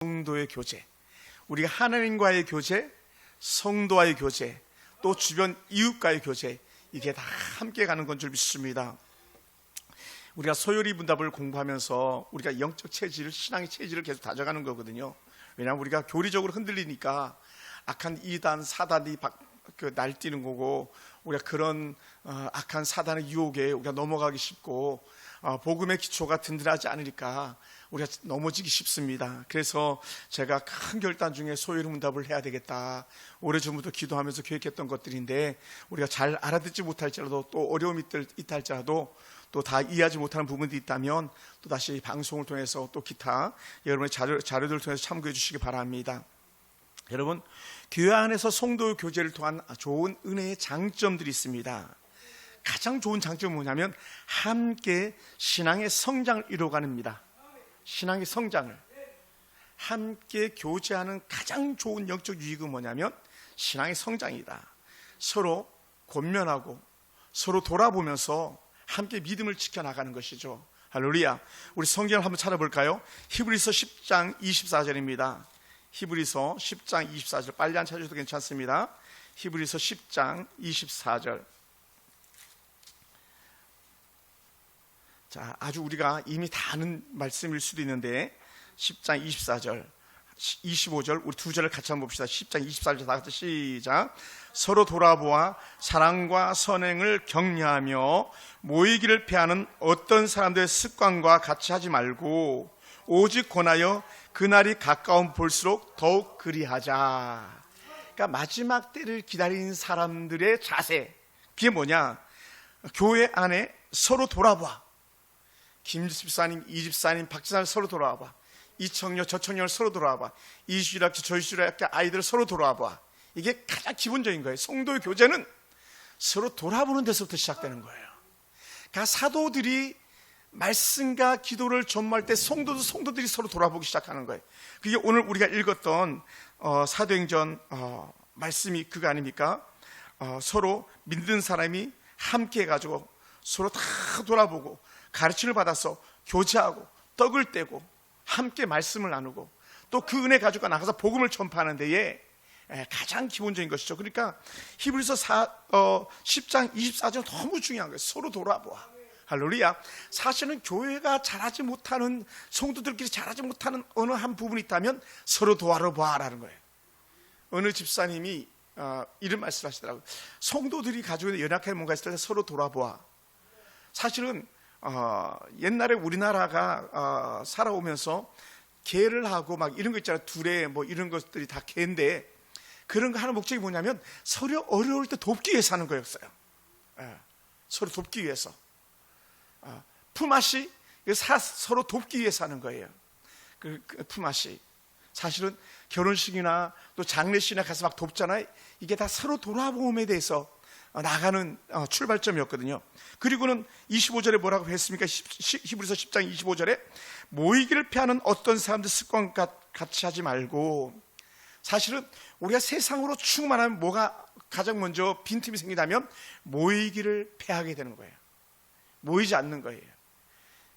성도의 교제, 우리가 하나님과의 교제, 성도와의 교제, 또 주변 이웃과의 교제, 이게 다 함께 가는 건 줄 믿습니다. 우리가 소요리 문답을 공부하면서 우리가 영적 체질을, 신앙의 체질을 계속 다져가는 거거든요. 왜냐하면 우리가 교리적으로 흔들리니까 악한 이단, 사단이 날뛰는 거고, 우리가 그런 악한 사단의 유혹에 우리가 넘어가기 쉽고, 복음의 기초가 든든하지 않으니까 우리가 넘어지기 쉽습니다. 그래서 제가 큰 결단 중에 소요리 문답을 해야 되겠다, 오래전부터 기도하면서 계획했던 것들인데, 우리가 잘 알아듣지 못할지라도, 또 어려움이 있다 할지라도, 또 다 이해하지 못하는 부분들이 있다면 또 다시 방송을 통해서, 또 기타 여러분의 자료들을 통해서 참고해 주시기 바랍니다. 여러분, 교회 안에서 성도 교제를 통한 좋은 은혜의 장점들이 있습니다. 가장 좋은 장점은 뭐냐면 함께 신앙의 성장을 이루어가는입니다. 신앙의 성장을 함께 교제하는 가장 좋은 영적 유익은 뭐냐면 신앙의 성장이다. 서로 권면하고 서로 돌아보면서 함께 믿음을 지켜나가는 것이죠. 할렐루야. 우리 성경을 한번 찾아볼까요? 히브리서 10장 24절입니다. 히브리서 10장 24절, 빨리 안 찾으셔도 괜찮습니다. 히브리서 10장 24절. 자, 아주 우리가 이미 다 아는 말씀일 수도 있는데 10장 24절, 25절, 우리 두 절을 같이 한번 봅시다. 10장 24절 다 같이 시작. 서로 돌아보아 사랑과 선행을 격려하며 모이기를 피하는 어떤 사람들의 습관과 같이 하지 말고 오직 권하여 그날이 가까운 볼수록 더욱 그리하자. 그러니까 마지막 때를 기다리는 사람들의 자세, 그게 뭐냐? 교회 안에 서로 돌아봐. 김 집사님, 이 집사님, 박 집사님 서로 돌아봐. 이 청년, 저 청년을 서로 돌아봐. 이 주일학교, 저 주일학교 아이들을 서로 돌아봐. 이게 가장 기본적인 거예요. 성도의 교제는 서로 돌아보는 데서부터 시작되는 거예요. 그러니까 사도들이 말씀과 기도를 전무할 때 성도들이 서로 돌아보기 시작하는 거예요. 그게 오늘 우리가 읽었던 사도행전 말씀이 그거 아닙니까? 서로 믿는 사람이 함께 해가지고 서로 다 돌아보고 가르침을 받아서 교제하고 떡을 떼고 함께 말씀을 나누고 또 그 은혜 가지고 나가서 복음을 전파하는 데에 가장 기본적인 것이죠. 그러니까 히브리서 10장 24절 너무 중요한 거예요. 서로 돌아보아. 할렐루야. 사실은 교회가 잘하지 못하는, 성도들끼리 잘하지 못하는 어느 한 부분이 있다면 서로 돌아보아라는 거예요. 어느 집사님이 이런 말씀을 하시더라고요. 성도들이 가지고 있는 연약한 뭔가 있을 때 서로 돌아보아. 사실은 옛날에 우리나라가 살아오면서 개를 하고 막 이런 거 있잖아요. 두레 뭐 이런 것들이 다 개인데, 그런 거 하는 목적이 뭐냐면 서로 어려울 때 돕기 위해서 하는 거였어요. 서로 돕기 위해서. 품앗이 서로 돕기 위해서 하는 거예요. 그 품앗이 사실은 결혼식이나 또 장례식이나 가서 막 돕잖아요. 이게 다 서로 돌아보음에 대해서 나가는 출발점이었거든요. 그리고는 25절에 뭐라고 했습니까? 히브리서 10장 25절에 모이기를 피하는 어떤 사람들 습관 같이 하지 말고, 사실은 우리가 세상으로 충만하면 뭐가 가장 먼저 빈틈이 생기다면 모이기를 피하게 되는 거예요. 모이지 않는 거예요.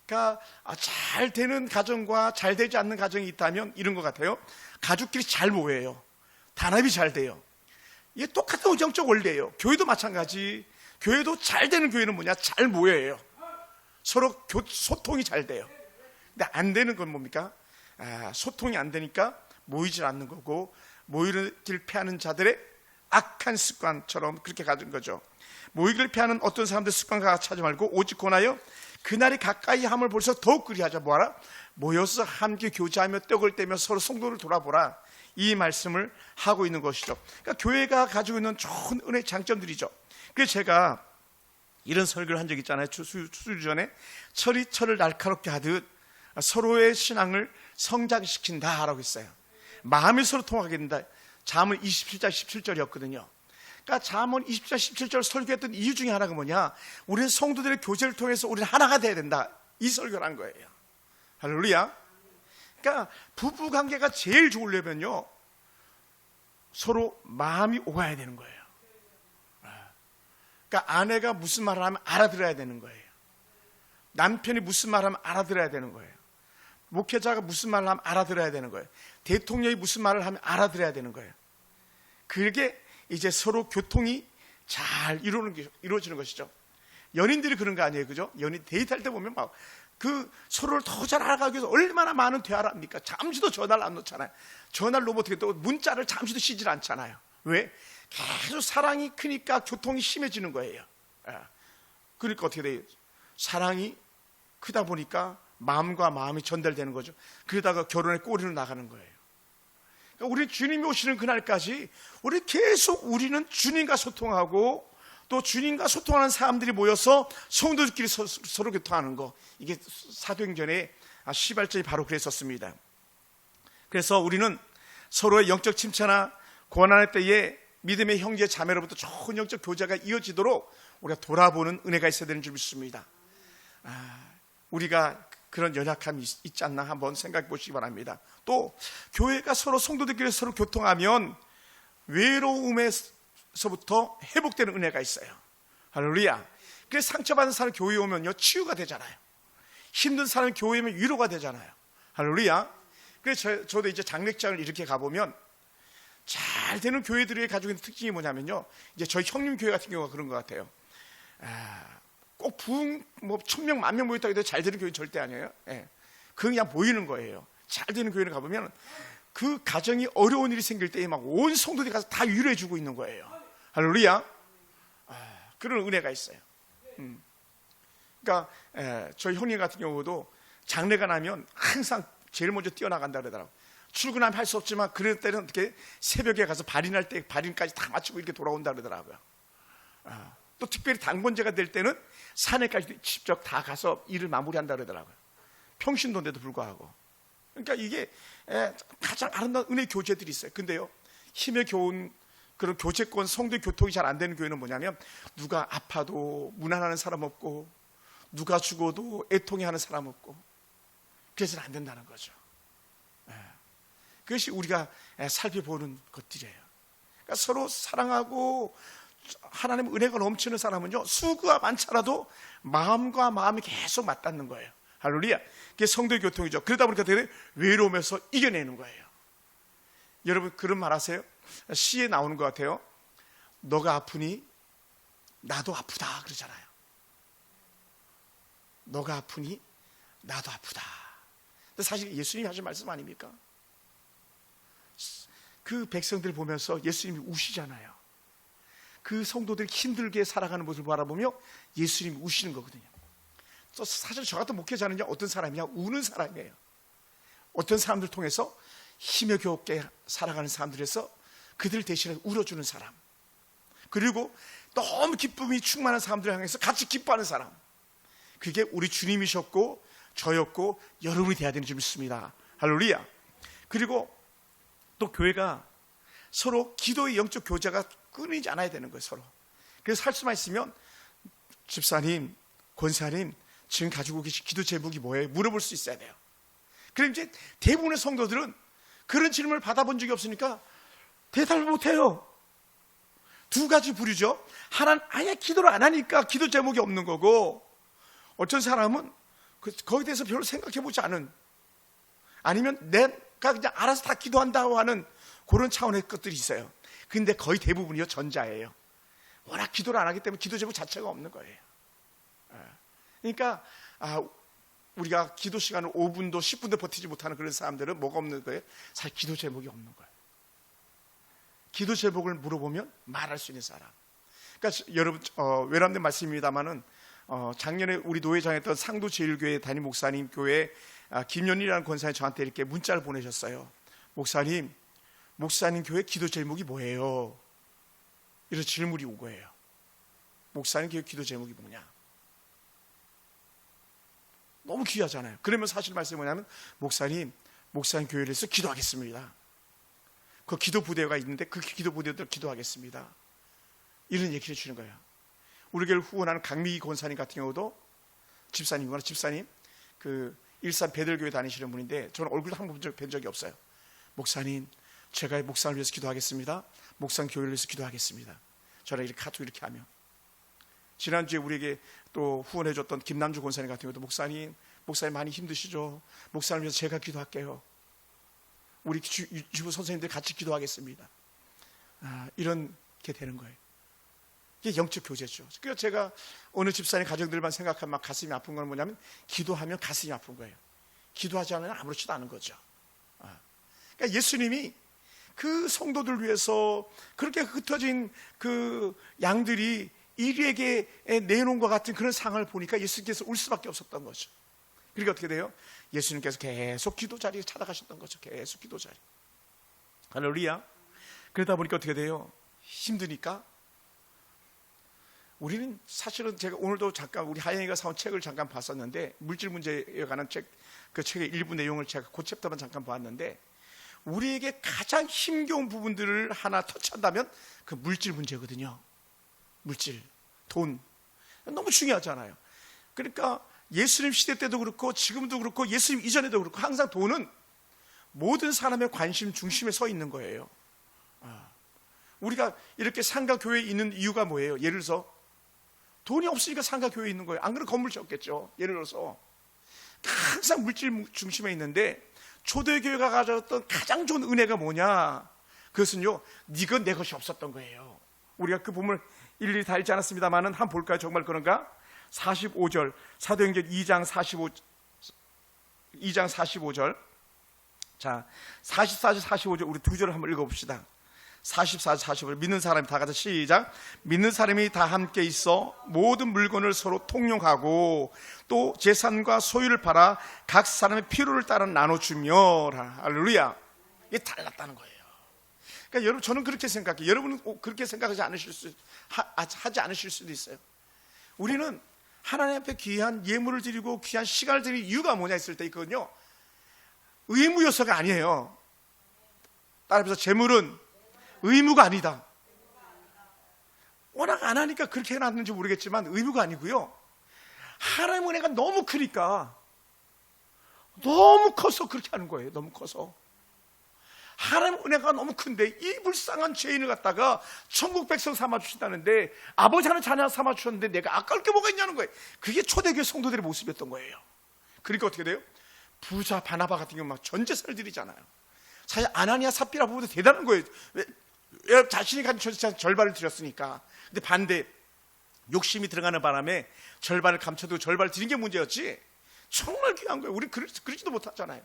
그러니까 잘 되는 가정과 잘 되지 않는 가정이 있다면 이런 것 같아요. 가족끼리 잘 모여요. 단합이 잘 돼요. 이게 똑같은 영적 원리예요. 교회도 마찬가지. 교회도 잘 되는 교회는 뭐냐? 잘 모여요. 서로 소통이 잘 돼요. 근데 안 되는 건 뭡니까? 소통이 안 되니까 모이질 않는 거고, 모이기를 피하는 자들의 악한 습관처럼 그렇게 가진 거죠. 모이기를 피하는 어떤 사람들 습관과 같이 하지 말고 오직 권하여 그날이 가까이 함을 볼수록 더욱 그리하자. 뭐하라? 모여서 함께 교제하며 떡을 떼며 서로 성도를 돌아보라. 이 말씀을 하고 있는 것이죠. 그러니까 교회가 가지고 있는 좋은 은혜의 장점들이죠. 그래서 제가 이런 설교를 한 적 있잖아요. 수주 전에 철이 철을 날카롭게 하듯 서로의 신앙을 성장시킨다라고 했어요. 마음이 서로 통하게 된다. 잠언 27장 17절이었거든요. 그러니까 잠언 20장 17절 설교했던 이유 중에 하나가 뭐냐? 우리는 성도들의 교제를 통해서 우리는 하나가 돼야 된다. 이 설교를 한 거예요. 할렐루야. 그러니까 부부 관계가 제일 좋으려면요, 서로 마음이 오가야 되는 거예요. 그러니까 아내가 무슨 말을 하면 알아들어야 되는 거예요. 남편이 무슨 말을 하면 알아들어야 되는 거예요. 목회자가 무슨 말을 하면 알아들어야 되는 거예요. 대통령이 무슨 말을 하면 알아들어야 되는 거예요. 그게 이제 서로 교통이 잘 이루어지는 것이죠. 연인들이 그런 거 아니에요, 그죠? 연인 데이트할 때 보면 막 그 서로를 더 잘 알아가기 위해서 얼마나 많은 대화를 합니까? 잠시도 전화를 안 놓잖아요. 전화를 놓으면 어떻게 또 문자를 잠시도 쉬질 않잖아요. 왜? 계속 사랑이 크니까 교통이 심해지는 거예요. 그러니까 어떻게 돼요? 사랑이 크다 보니까 마음과 마음이 전달되는 거죠. 그러다가 결혼의 꼬리로 나가는 거예요. 그러니까 우리 주님이 오시는 그날까지 우리 계속 우리는 주님과 소통하고 또 주님과 소통하는 사람들이 모여서 성도들끼리 서로 교통하는 거, 이게 사도행전의 시발점이 바로 그랬었습니다. 그래서 우리는 서로의 영적 침체나 고난의 때에 믿음의 형제 자매로부터 좋은 영적 교제가 이어지도록 우리가 돌아보는 은혜가 있어야 되는 줄 믿습니다. 우리가 그런 연약함이 있지 않나 한번 생각해 보시기 바랍니다. 또 교회가 서로 성도들끼리 서로 교통하면 외로움에서부터 회복되는 은혜가 있어요. 할렐루야. 그래서 상처받은 사람 교회에 오면요 치유가 되잖아요. 힘든 사람 교회에 오면 위로가 되잖아요. 할렐루야. 그래서 저도 이제 장례장을 이렇게 가보면 잘 되는 교회들이 가지고 있는 특징이 뭐냐면요, 이제 저희 형님 교회 같은 경우가 그런 것 같아요. 꼭 부흥 뭐 1000명 10,000명 모였다고 해도 잘 되는 교회 절대 아니에요. 그냥 보이는 거예요. 잘 되는 교회를 가보면 그 가정이 어려운 일이 생길 때에 막 온 성도들이 가서 다 위로해 주고 있는 거예요. 할렐루야. 그런 은혜가 있어요. 그러니까 저희 형님 같은 경우도 장례가 나면 항상 제일 먼저 뛰어나간다 그러더라고요. 출근하면 할 수 없지만 그럴 때는 어떻게 새벽에 가서 발인할 때 발인까지 다 마치고 이렇게 돌아온다 그러더라고요. 또 특별히 당번제가 될 때는 산에까지 직접 다 가서 일을 마무리한다 그러더라고요. 평신도인데도 불구하고. 그러니까 이게 가장 아름다운 은혜 교제들이 있어요. 근데요, 힘에 겨운 그런 교제권, 성도 교통이 잘 안 되는 교회는 뭐냐면 누가 아파도 무난하는 사람 없고 누가 죽어도 애통해하는 사람 없고, 그래서는 안 된다는 거죠. 그것이 우리가 살펴보는 것들이에요. 그러니까 서로 사랑하고 하나님 은혜가 넘치는 사람은요, 수가 많더라도 마음과 마음이 계속 맞닿는 거예요. 할렐루야. 그게 성도의 교통이죠. 그러다 보니까 되게 외로움에서 이겨내는 거예요. 여러분 그런 말 하세요? 시에 나오는 것 같아요. 너가 아프니 나도 아프다 그러잖아요. 너가 아프니 나도 아프다. 근데 사실 예수님이 하신 말씀 아닙니까? 그 백성들 보면서 예수님이 우시잖아요. 그 성도들이 힘들게 살아가는 모습을 바라보며 예수님이 우시는 거거든요. 또 사실 저 같은 목회자는 어떤 사람이냐? 우는 사람이에요. 어떤 사람들 통해서 힘에 겨웠게 살아가는 사람들에서 그들 대신에 울어주는 사람, 그리고 너무 기쁨이 충만한 사람들을 향해서 같이 기뻐하는 사람, 그게 우리 주님이셨고 저였고 여러분이 돼야 되는 줄 믿습니다. 할렐루야. 그리고 또 교회가 서로 기도의 영적 교제가 끊이지 않아야 되는 거예요. 서로. 그래서 할 수만 있으면 집사님, 권사님 지금 가지고 계신 기도 제목이 뭐예요? 물어볼 수 있어야 돼요. 그럼 이제 대부분의 성도들은 그런 질문을 받아본 적이 없으니까 대답을 못해요. 두 가지 부류죠. 하나는 아예 기도를 안 하니까 기도 제목이 없는 거고, 어떤 사람은 거기에 대해서 별로 생각해보지 않은, 아니면 내가 그냥 알아서 다 기도한다고 하는 그런 차원의 것들이 있어요. 근데 거의 대부분이요 전자예요. 워낙 기도를 안 하기 때문에 기도 제목 자체가 없는 거예요. 그러니까 우리가 기도 시간을 5분도 10분도 버티지 못하는 그런 사람들은 뭐가 없는 거예요? 사실 기도 제목이 없는 거예요. 기도 제목을 물어보면 말할 수 있는 사람. 그러니까 여러분 외람된 말씀입니다만은 작년에 우리 노회장에 했던 상도제일교회 담임 목사님 교회 김연희라는 권사님 저한테 이렇게 문자를 보내셨어요. 목사님 교회 기도 제목이 뭐예요? 이런 질문이 온 거예요. 목사님 교회 기도 제목이 뭐냐? 너무 귀하잖아요. 그러면 사실 말씀이 뭐냐면 목사님 교회를 해서 기도하겠습니다. 그 기도 부대가 있는데 그 기도 부대들 기도하겠습니다. 이런 얘기를 해주는 거예요. 우리 교회를 후원하는 강미기 권사님 같은 경우도 집사님 그 일산 베들교회 다니시는 분인데 저는 얼굴 한 번 뵌 적이 없어요. 목사님 제가 목사를 위해서 기도하겠습니다. 목사님 교회를 위해서 기도하겠습니다. 저랑 이렇게 카톡 이렇게 하며, 지난주에 우리에게 또 후원해줬던 김남주 권사님 같은 경우도 목사님 목사님 많이 힘드시죠? 목사님 위해서 제가 기도할게요. 우리 주부 선생님들 같이 기도하겠습니다. 이렇게 되는 거예요. 이게 영적 교제죠. 그래서 제가 어느 집사님 가정들만 생각하면 막 가슴이 아픈 건 뭐냐면 기도하면 가슴이 아픈 거예요. 기도하지 않으면 아무렇지도 않은 거죠. 그러니까 예수님이 그 성도들 위해서 그렇게 흩어진 그 양들이 이리에게 내놓은 것 같은 그런 상황을 보니까 예수님께서 울 수밖에 없었던 거죠. 그러니까 어떻게 돼요? 예수님께서 계속 기도 자리에 찾아가셨던 거죠. 계속 기도 자리. 할렐루야. 그러다 보니까 어떻게 돼요? 힘드니까 우리는 사실은 제가 오늘도 잠깐 우리 하영이가 사온 책을 잠깐 봤었는데 물질 문제에 관한 책, 그 책의 일부 내용을 제가 그 챕터만 잠깐 봤는데 우리에게 가장 힘겨운 부분들을 하나 터치한다면 그 물질 문제거든요. 물질, 돈 너무 중요하잖아요. 그러니까 예수님 시대 때도 그렇고 지금도 그렇고 예수님 이전에도 그렇고 항상 돈은 모든 사람의 관심 중심에 서 있는 거예요. 우리가 이렇게 상가 교회에 있는 이유가 뭐예요? 예를 들어서 돈이 없으니까 상가 교회에 있는 거예요. 안 그러면 건물 지었겠죠. 예를 들어서 항상 물질 중심에 있는데 초대교회가 가졌던 가장 좋은 은혜가 뭐냐? 그것은요, 네가 내 것이 없었던 거예요. 우리가 그 본문을 일일이 다 읽지 않았습니다만은 한번 볼까요? 정말 그런가? 45절 사도행전 2장 45절. 자, 44절 45절 우리 두 절을 한번 읽어봅시다. 44절 45절 믿는 사람이 다 같이 시작. 믿는 사람이 다 함께 있어 모든 물건을 서로 통용하고 또 재산과 소유를 팔아 각 사람의 필요를 따라 나눠주며. 할렐루야. 이게 달랐다는 거예요. 그러니까 여러분, 저는 그렇게 생각해요. 여러분은 그렇게 생각하지 하지 않으실 수도 있어요. 우리는 하나님 앞에 귀한 예물을 드리고 귀한 시간을 드릴 이유가 뭐냐 했을 때 있거든요. 의무요소가 아니에요. 따라서 재물은 의무가 아니다. 워낙 안 하니까 그렇게 해놨는지 모르겠지만 의무가 아니고요. 하나님의 은혜가 너무 크니까, 너무 커서 그렇게 하는 거예요. 너무 커서. 하나님의 은혜가 너무 큰데 이 불쌍한 죄인을 갖다가 천국 백성 삼아주신다는데, 아버지 하나님 자녀 삼아주셨는데 내가 아까울 게 뭐가 있냐는 거예요. 그게 초대교회 성도들의 모습이었던 거예요. 그러니까 어떻게 돼요? 부자 바나바 같은 경우 막 전 재산을 드리잖아요. 사실 아나니아 삽비라 보면 대단한 거예요. 왜 자신이 가진 재산 절반을 드렸으니까. 근데 반대 욕심이 들어가는 바람에 절반을 감춰두고 절반을 드린 게 문제였지, 정말 귀한 거예요. 우리 그러지도 못하잖아요.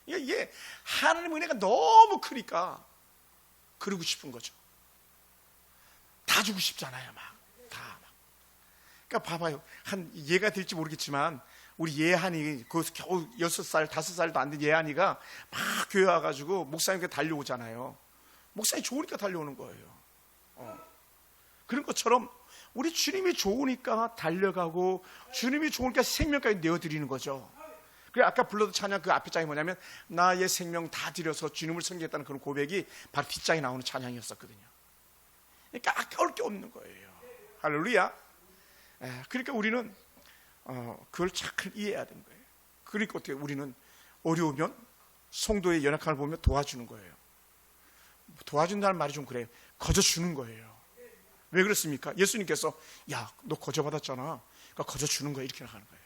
이게 하나님의 은혜가 너무 크니까 그러고 싶은 거죠. 다 주고 싶잖아요. 다. 그러니까 봐봐요. 한 얘가 될지 모르겠지만 우리 예한이 그 겨우 6살 5살도 안 된 예한이가 막 교회 와가지고 목사님께 달려오잖아요. 목사님 좋으니까 달려오는 거예요. 그런 것처럼 우리 주님이 좋으니까 달려가고 주님이 좋으니까 생명까지 내어드리는 거죠. 그래, 아까 불러도 찬양 그 앞에 장이 뭐냐면 나의 생명 다 드려서 주님을 섬기겠다는 그런 고백이 바로 뒷장에 나오는 찬양이었었거든요. 그러니까 아까울 게 없는 거예요. 할렐루야. 그러니까 우리는 그걸 잘 이해해야 되는 거예요. 그러니까 어떻게 우리는 어려우면 성도의 연약함을 보면 도와주는 거예요. 도와준다는 말이 좀 그래요. 거저주는 거예요. 왜 그렇습니까? 예수님께서 야, 너 거저받았잖아. 그러니까 거저주는 거예요. 이렇게 나가는 거예요.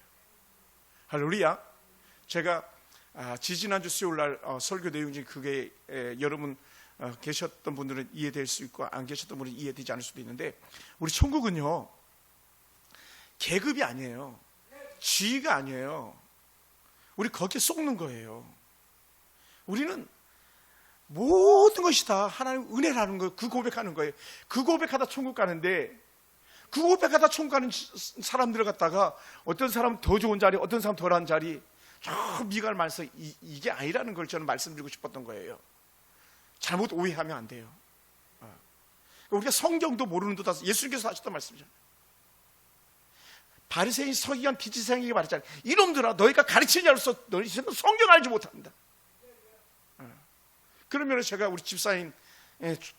할렐루야. 제가 지지난주 수요일날 설교 내용 중에 그게 여러분 계셨던 분들은 이해될 수 있고 안 계셨던 분은 이해되지 않을 수도 있는데, 우리 천국은요 계급이 아니에요. 지위가 아니에요. 우리 거기에 속는 거예요. 우리는 모든 것이 다 하나님 은혜라는 거예요. 그 고백하는 거예요. 그 고백하다 천국 가는데, 그 고백하다 천국 가는 사람들을 갖다가 어떤 사람은 더 좋은 자리, 어떤 사람은 덜한 자리, 저 미갈 말서 이게 아니라는 걸 저는 말씀드리고 싶었던 거예요. 잘못 오해하면 안 돼요. 우리가 성경도 모르는 듯 예수님께서 하셨던 말씀이잖아요. 바리새인 서기관 기지생에게 말했잖아요. 이놈들아, 너희가 가르치는 자로서 너희는 성경 알지 못한다. 그러면 제가 우리 집사님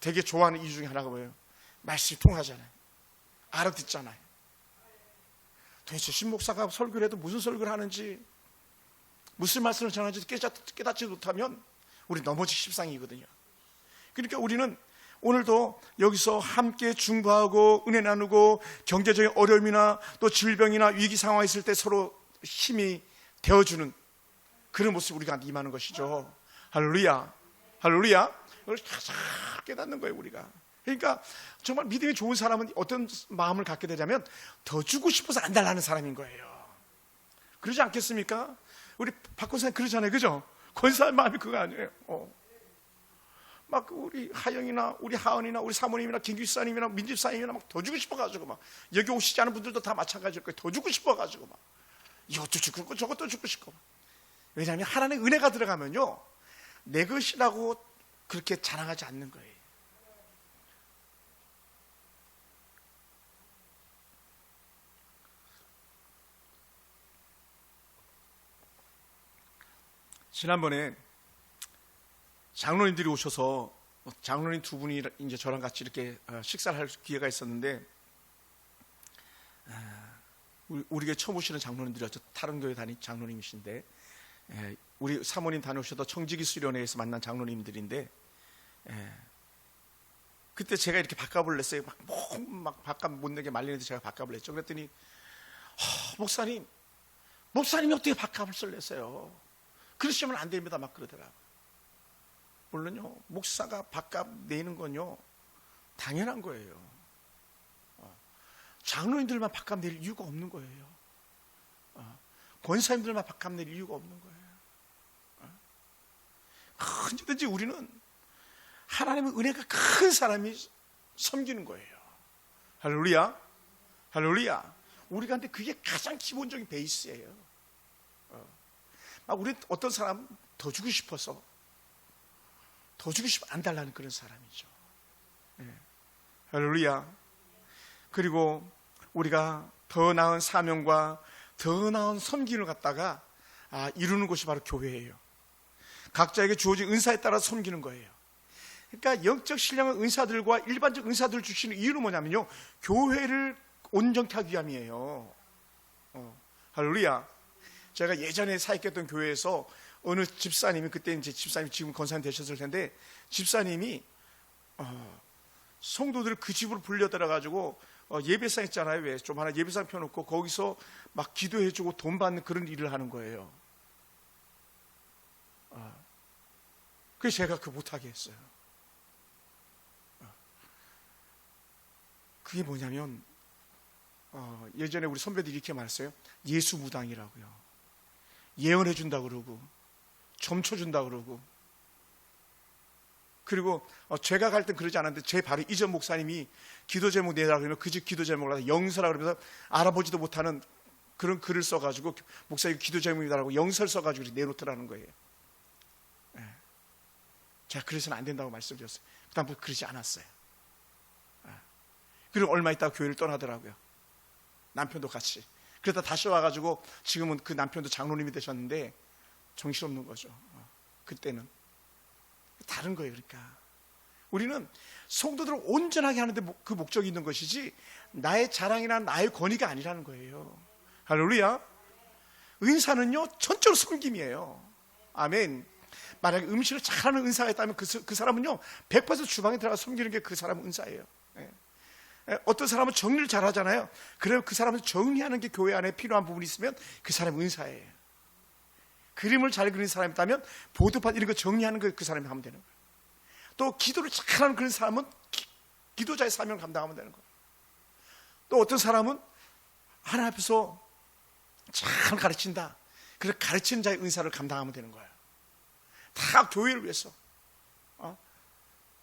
되게 좋아하는 이유 중에 하나가 뭐예요? 말씀이 통하잖아요. 알아듣잖아요. 도대체 신목사가 설교를 해도 무슨 설교를 하는지, 무슨 말씀을 전하는지 깨닫지 못하면 우리 넘어지기 십상이거든요. 그러니까 우리는 오늘도 여기서 함께 중보하고 은혜 나누고 경제적인 어려움이나 또 질병이나 위기 상황이 있을 때 서로 힘이 되어주는 그런 모습이 우리가 임하는 것이죠. 할렐루야, 할렐루야. 이걸 가장 깨닫는 거예요, 우리가. 그러니까 정말 믿음이 좋은 사람은 어떤 마음을 갖게 되냐면 더 주고 싶어서 안 달라는 사람인 거예요. 그러지 않겠습니까? 우리 박 권사님 그러잖아요, 그죠? 권사의 마음이 그거 아니에요. 막 우리 하영이나 우리 하은이나 우리 사모님이나 김기사님이나 민집사님이나 막 더 주고 싶어가지고 막 여기 오시지 않은 분들도 다 마찬가지일 거예요. 더 주고 싶어가지고 막 이것도 주고 싶고 저것도 주고 싶고. 왜냐하면 하나님의 은혜가 들어가면요 내 것이라고 그렇게 자랑하지 않는 거예요. 지난번에 장로님들이 오셔서 장로님 두 분이 이제 저랑 같이 이렇게 식사를 할 기회가 있었는데 우리 교회 처음 오시는 장로님들이었죠. 다른 교회 다닌 장로님이신데 우리 사모님 다녀오셔서 청지기 수련회에서 만난 장로님들인데 그때 제가 이렇게 밥값을 냈어요. 막 밥값 못 내게 말리는데 제가 밥값을 냈죠. 그랬더니 목사님이 어떻게 밥값을 냈어요? 그러시면 안 됩니다. 막 그러더라고요. 물론요 목사가 밥값 내는 건요 당연한 거예요. 장로님들만 밥값 낼 이유가 없는 거예요. 권사님들만 밥값 낼 이유가 없는 거예요. 언제든지 우리는 하나님의 은혜가 큰 사람이 섬기는 거예요. 할렐루야, 할렐루야. 우리가 근데 그게 가장 기본적인 베이스예요. 우리 어떤 사람 더 주고 싶어서 안 달라는 그런 사람이죠. 할렐루야. 그리고 우리가 더 나은 사명과 더 나은 섬김을 갖다가 이루는 곳이 바로 교회예요. 각자에게 주어진 은사에 따라 섬기는 거예요. 그러니까 영적 신령한 은사들과 일반적 은사들을 주시는 이유는 뭐냐면요 교회를 온전케 하기 위함이에요. 할렐루야. 제가 예전에 사역했던 교회에서 어느 집사님이 그때 이제 집사님 지금 권사님 되셨을 텐데 집사님이 성도들을 그 집으로 불려들어 가지고 예배상 있잖아요. 왜 좀 하나 예배상 펴놓고 거기서 막 기도해주고 돈 받는 그런 일을 하는 거예요. 그래서 제가 그거 못하게 했어요. 그게 뭐냐면 예전에 우리 선배들이 이렇게 말했어요. 예수 무당이라고요. 예언해 준다 그러고 점쳐 준다 그러고. 그리고 제가 갈 땐 그러지 않았는데 제 바로 이전 목사님이 기도 제목 내라 그러면 그 집 기도 제목을 영서라 그러면서 알아보지도 못하는 그런 글을 써가지고 목사님 기도 제목이다라고 영서를 써가지고 내놓더라는 거예요. 제가 그래서는 안 된다고 말씀드렸어요. 그다음부터 그러지 않았어요. 그리고 얼마 있다가 교회를 떠나더라고요. 남편도 같이. 그러다 다시 와가지고 지금은 그 남편도 장로님이 되셨는데 정신없는 거죠. 그때는 다른 거예요. 그러니까 우리는 성도들을 온전하게 하는데 그 목적이 있는 것이지 나의 자랑이나 나의 권위가 아니라는 거예요. 할렐루야. 은사는요 전적으로 섬김이에요. 아멘. 만약에 음식을 잘하는 은사가 있다면 그 사람은요 100% 주방에 들어가 섬기는 게 그 사람은 은사예요. 어떤 사람은 정리를 잘하잖아요. 그래서 그 사람은 정리하는 게 교회 안에 필요한 부분이 있으면 그 사람은 은사예요. 그림을 잘 그리는 사람이 있다면 보드판 이런 거 정리하는 거 그 사람이 하면 되는 거예요. 또 기도를 잘하는 그런 사람은 기도자의 사명을 감당하면 되는 거예요. 또 어떤 사람은 하나님 앞에서 잘 가르친다. 그래서 가르치는 자의 은사를 감당하면 되는 거예요. 다 교회를 위해서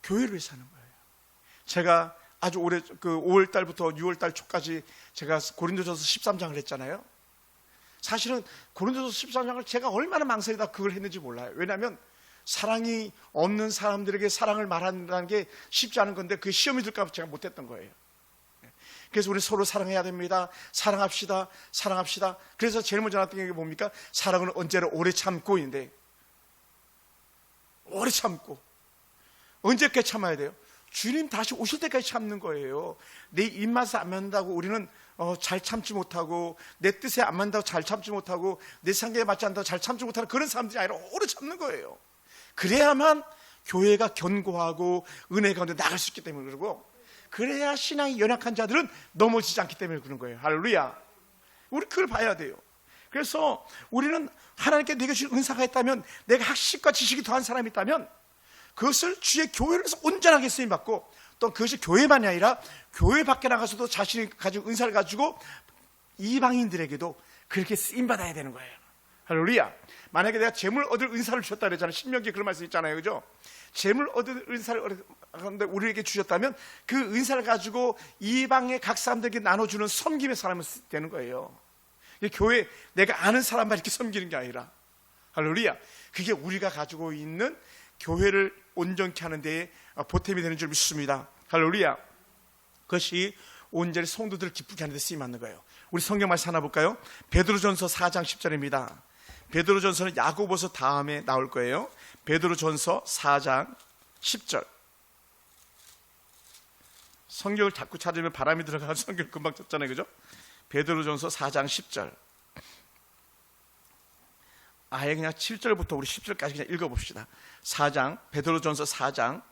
교회를 위해서 하는 거예요. 제가 아주 올해 그 5월달부터 6월달 초까지 제가 고린도전서 13장을 했잖아요. 사실은 고린도전서 13장을 제가 얼마나 망설이다 그걸 했는지 몰라요. 왜냐하면 사랑이 없는 사람들에게 사랑을 말한다는 게 쉽지 않은 건데 그게 시험이 들까 봐 제가 못했던 거예요. 그래서 우리 서로 사랑해야 됩니다. 사랑합시다. 사랑합시다. 그래서 제일 먼저 나왔던 게 뭡니까? 사랑은 언제나 오래 참고인데 오래 참고 언제까지 참아야 돼요? 주님 다시 오실 때까지 참는 거예요. 내 입맛에 안 맞는다고 우리는 잘 참지 못하고 내 뜻에 안 맞는다고 잘 참지 못하고 내 생각에 맞지 않는다고 잘 참지 못하는 그런 사람들이 아니라 오래 참는 거예요. 그래야만 교회가 견고하고 은혜 가운데 나갈 수 있기 때문에 그러고 그래야 신앙이 연약한 자들은 넘어지지 않기 때문에 그런 거예요. 할렐루야. 우리 그걸 봐야 돼요. 그래서 우리는 하나님께 내게 주신 은사가 있다면, 내가 학식과 지식이 더한 사람이 있다면 그것을 주의 교회를 해서 온전하게 쓰임받고, 또 그것이 교회만이 아니라 교회 밖에 나가서도 자신이 가지고 은사를 가지고 이방인들에게도 그렇게 쓰임받아야 되는 거예요. 할렐루야. 만약에 내가 재물 얻을 은사를 주셨다 그랬잖아요. 신명기에 그런 말씀 있잖아요, 그죠? 재물 얻을 은사를 우리에게 주셨다면 그 은사를 가지고 이방의 각 사람들에게 나눠주는 섬김의 사람이 되는 거예요. 교회 내가 아는 사람만 이렇게 섬기는 게 아니라, 할렐루야, 그게 우리가 가지고 있는 교회를 온전케 하는 데에 보탬이 되는 줄 믿습니다. 할렐루야. 그것이 온전히 성도들을 기쁘게 하는 데 쓰임받는 거예요. 우리 성경 말씀 하나 볼까요? 베드로전서 4장 10절입니다. 베드로전서는 야고보서 다음에 나올 거예요. 베드로전서 4장 10절. 성경을 자꾸 찾으면 바람이 들어가서 성경을 금방 찾잖아요, 그죠? 베드로전서 4장 10절. 아예 그냥 7절부터 우리 10절까지 그냥 읽어봅시다. 4장, 베드로전서 4장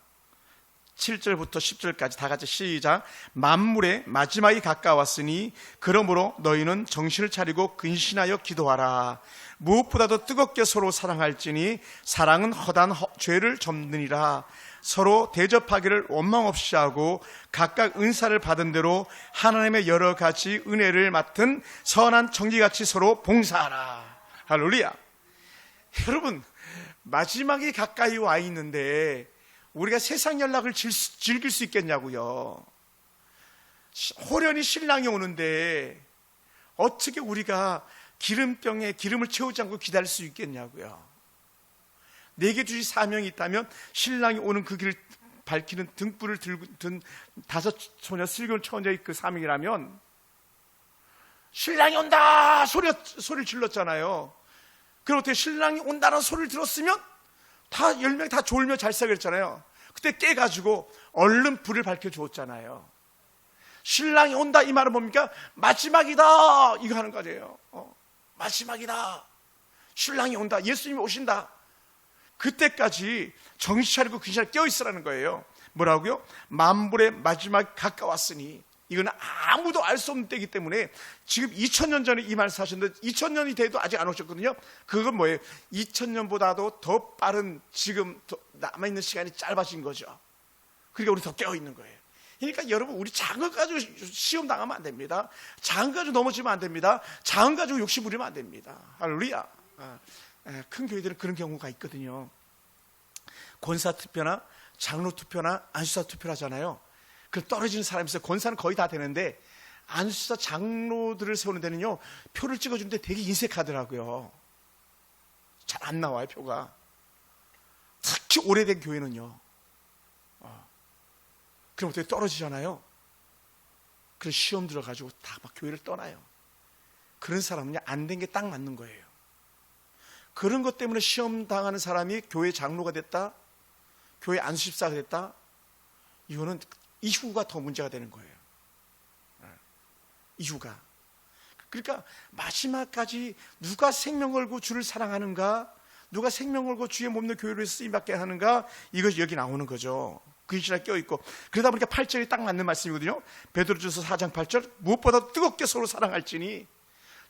7절부터 10절까지 다 같이 시작. 만물의 마지막이 가까웠으니 그러므로 너희는 정신을 차리고 근신하여 기도하라. 무엇보다도 뜨겁게 서로 사랑할지니 사랑은 허다한 죄를 접느니라. 서로 대접하기를 원망 없이 하고 각각 은사를 받은 대로 하나님의 여러 가지 은혜를 맡은 선한 청지같이 서로 봉사하라. 할렐루야. 여러분, 마지막이 가까이 와 있는데 우리가 세상 연락을 즐길 수 있겠냐고요. 호련히 신랑이 오는데 어떻게 우리가 기름병에 기름을 채우지 않고 기다릴 수 있겠냐고요. 내게 주신 사명이 있다면 신랑이 오는 그 길을 밝히는 등불을 들고 든 5 소녀 슬기로운 처녀의 그 사명이라면, 신랑이 온다 소리를 질렀잖아요. 그럼 어떻게 신랑이 온다는 소리를 들었으면 다 10명이 다 졸며 잘 싸 그랬잖아요. 그때 깨가지고 얼른 불을 밝혀주었잖아요. 신랑이 온다 이 말은 뭡니까? 마지막이다 이거 하는 거예요. 마지막이다. 신랑이 온다. 예수님이 오신다. 그때까지 정신 차리고 근신하게 깨어있으라는 거예요. 뭐라고요? 만물의 마지막이 가까웠으니. 이건 아무도 알 수 없는 때이기 때문에 지금 2000년 전에 이 말씀 하셨는데 2000년이 돼도 아직 안 오셨거든요. 그건 뭐예요? 2000년보다도 더 빠른 지금 남아있는 시간이 짧아진 거죠. 그러니까 우리 더 깨어있는 거예요. 그러니까 여러분, 우리 작은 거 가지고 시험 당하면 안 됩니다. 작은 거 가지고 넘어지면 안 됩니다. 작은 거 가지고 욕심 부리면 안 됩니다. 할렐루야. 큰 교회들은 그런 경우가 있거든요. 권사 투표나 장로 투표나 안수사 투표를 하잖아요. 그 떨어지는 사람이 있어요. 권사는 거의 다 되는데 안수사 장로들을 세우는 데는요, 표를 찍어주는데 되게 인색하더라고요. 잘 안 나와요, 표가. 특히 오래된 교회는요. 그럼 어떻게 떨어지잖아요. 그래서 시험 들어가지고 다 막 교회를 떠나요. 그런 사람은요, 안 된 게 딱 맞는 거예요. 그런 것 때문에 시험 당하는 사람이 교회 장로가 됐다, 교회 안수집사가 됐다, 이거는 이후가 더 문제가 되는 거예요. 이후가. 그러니까 마지막까지 누가 생명 걸고 주를 사랑하는가, 누가 생명 걸고 주의 몸의 교회를 쓰임받게 하는가, 이것이 여기 나오는 거죠. 근신하게 껴있고. 그러다 보니까 8절이 딱 맞는 말씀이거든요. 베드로전서 4장 8절. 무엇보다 뜨겁게 서로 사랑할지니.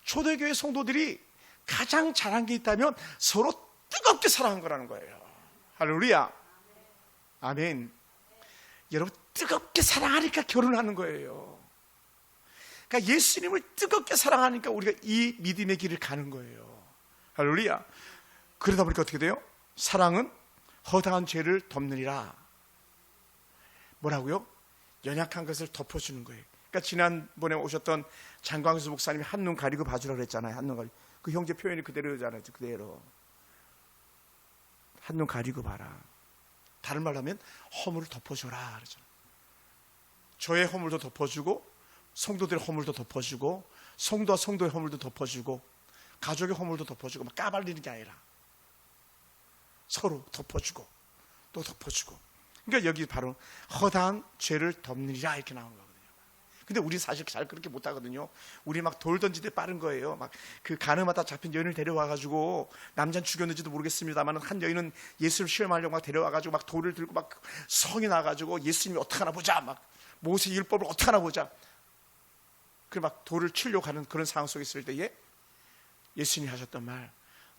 초대교회 성도들이 가장 잘한 게 있다면 서로 뜨겁게 사랑한 거라는 거예요. 할렐루야. 아멘. 여러분, 뜨겁게 사랑하니까 결혼하는 거예요. 그러니까 예수님을 뜨겁게 사랑하니까 우리가 이 믿음의 길을 가는 거예요. 할렐루야. 그러다 보니까 어떻게 돼요? 사랑은 허다한 죄를 덮느니라. 뭐라고요? 연약한 것을 덮어주는 거예요. 그러니까 지난번에 오셨던 장광수 목사님이 한눈 가리고 봐주라고 그랬잖아요. 한눈 가리고. 그 형제 표현이 그대로잖아요. 그대로. 한눈 가리고 봐라. 다른 말로 하면 허물을 덮어줘라 그러잖아요. 저의 허물도 덮어주고, 성도들의 허물도 덮어주고, 성도와 성도의 허물도 덮어주고, 가족의 허물도 덮어주고, 막 까발리는 게 아니라 서로 덮어주고 또 덮어주고. 그러니까 여기 바로 허다한 죄를 덮느니라 이렇게 나온 거거든요. 근데 우리 사실 잘 그렇게 못하거든요. 우리 막 돌 던지듯 빠른 거예요. 막 그 가늠하다 잡힌 여인을 데려와가지고, 남자는 죽였는지도 모르겠습니다만 한 여인은 예수를 시험하려고 막 데려와가지고 막 돌을 들고 막 성이 나가지고 예수님이 어떻게 하나 보자, 막 모세 율법을 어떻게 하나 보자. 그 막 돌을 치려고 하는 그런 상황 속에 있을 때에 예수님이 하셨던 말,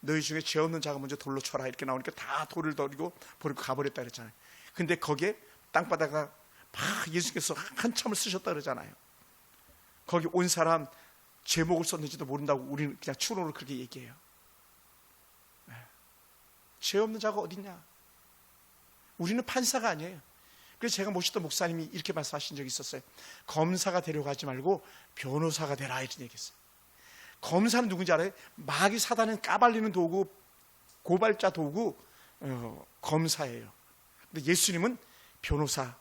너희 중에 죄 없는 자가 먼저 돌로 쳐라 이렇게 나오니까 다 돌을 버리고 가버렸다 그랬잖아요. 근데 거기에 땅바닥에 막 예수님께서 한참을 쓰셨다 그러잖아요. 거기 온 사람 제목을 썼는지도 모른다고 우리는 그냥 추론으로 그렇게 얘기해요. 죄 없는 자가 어딨냐? 우리는 판사가 아니에요. 그래서 제가 모시던 목사님이 이렇게 말씀하신 적이 있었어요. 검사가 되려고 하지 말고 변호사가 되라 이런 얘기했어요. 검사는 누군지 알아요? 마귀 사단은 까발리는 도구, 고발자 도구, 검사예요. 근데 예수님은 변호사,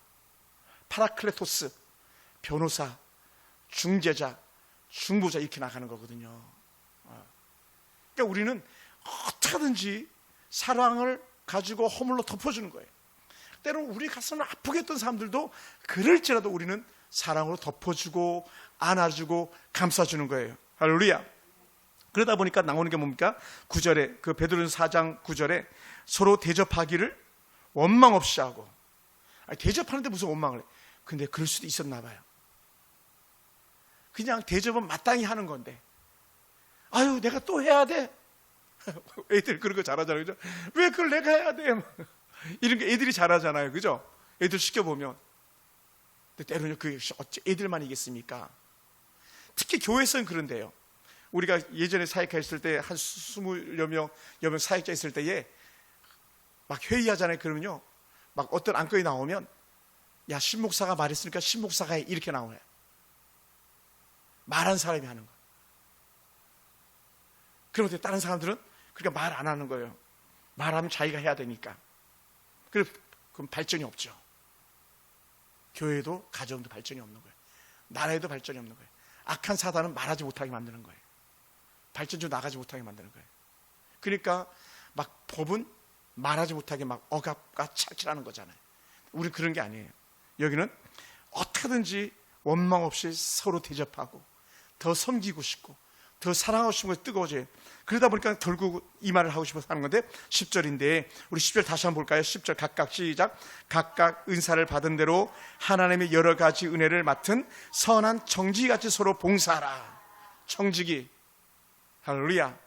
파라클레토스, 변호사, 중재자, 중보자 이렇게 나가는 거거든요. 그러니까 우리는 어떻게든지 사랑을 가지고 허물로 덮어주는 거예요. 때로는 우리 가슴을 아프게 했던 사람들도 그럴지라도 우리는 사랑으로 덮어주고 안아주고 감싸주는 거예요. 할렐루야. 그러다 보니까 나오는 게 뭡니까? 9절에 그 베드로전서 4장 9절에 서로 대접하기를 원망 없이 하고. 아니, 대접하는데 무슨 원망을 해? 근데 그럴 수도 있었나 봐요. 그냥 대접은 마땅히 하는 건데, 아유 내가 또 해야 돼. 애들 그런 거 잘하잖아요, 그죠? 왜 그걸 내가 해야 돼? 이런 게 애들이 잘하잖아요, 그죠? 애들 시켜보면. 근데 때로는 그게 어째 애들만 이겠습니까? 특히 교회에서는 그런데요. 우리가 예전에 사역자 있을 때 한 20여 명 사역자 있을 때에 막 회의하잖아요. 그러면요, 막 어떤 안건이 나오면 야 신목사가 말했으니까 신목사가 해 이렇게 나와요. 말한 사람이 하는 거예요. 그런데 다른 사람들은 그러니까 말 안 하는 거예요. 말하면 자기가 해야 되니까. 그럼 발전이 없죠. 교회도 가정도 발전이 없는 거예요. 나라에도 발전이 없는 거예요. 악한 사단은 말하지 못하게 만드는 거예요. 발전적으로 나가지 못하게 만드는 거예요. 그러니까 막 법은 말하지 못하게 막 억압과 착취하는 거잖아요. 우리 그런 게 아니에요. 여기는 어떻게든지 원망 없이 서로 대접하고 더 섬기고 싶고 더 사랑하고 싶은 것이 뜨거워져요. 그러다 보니까 결국 이 말을 하고 싶어서 하는 건데 10절인데 우리 10절 다시 한번 볼까요? 10절 각각 시작. 각각 은사를 받은 대로 하나님의 여러 가지 은혜를 맡은 선한 청지기같이 서로 봉사하라. 청지기. 할렐루야.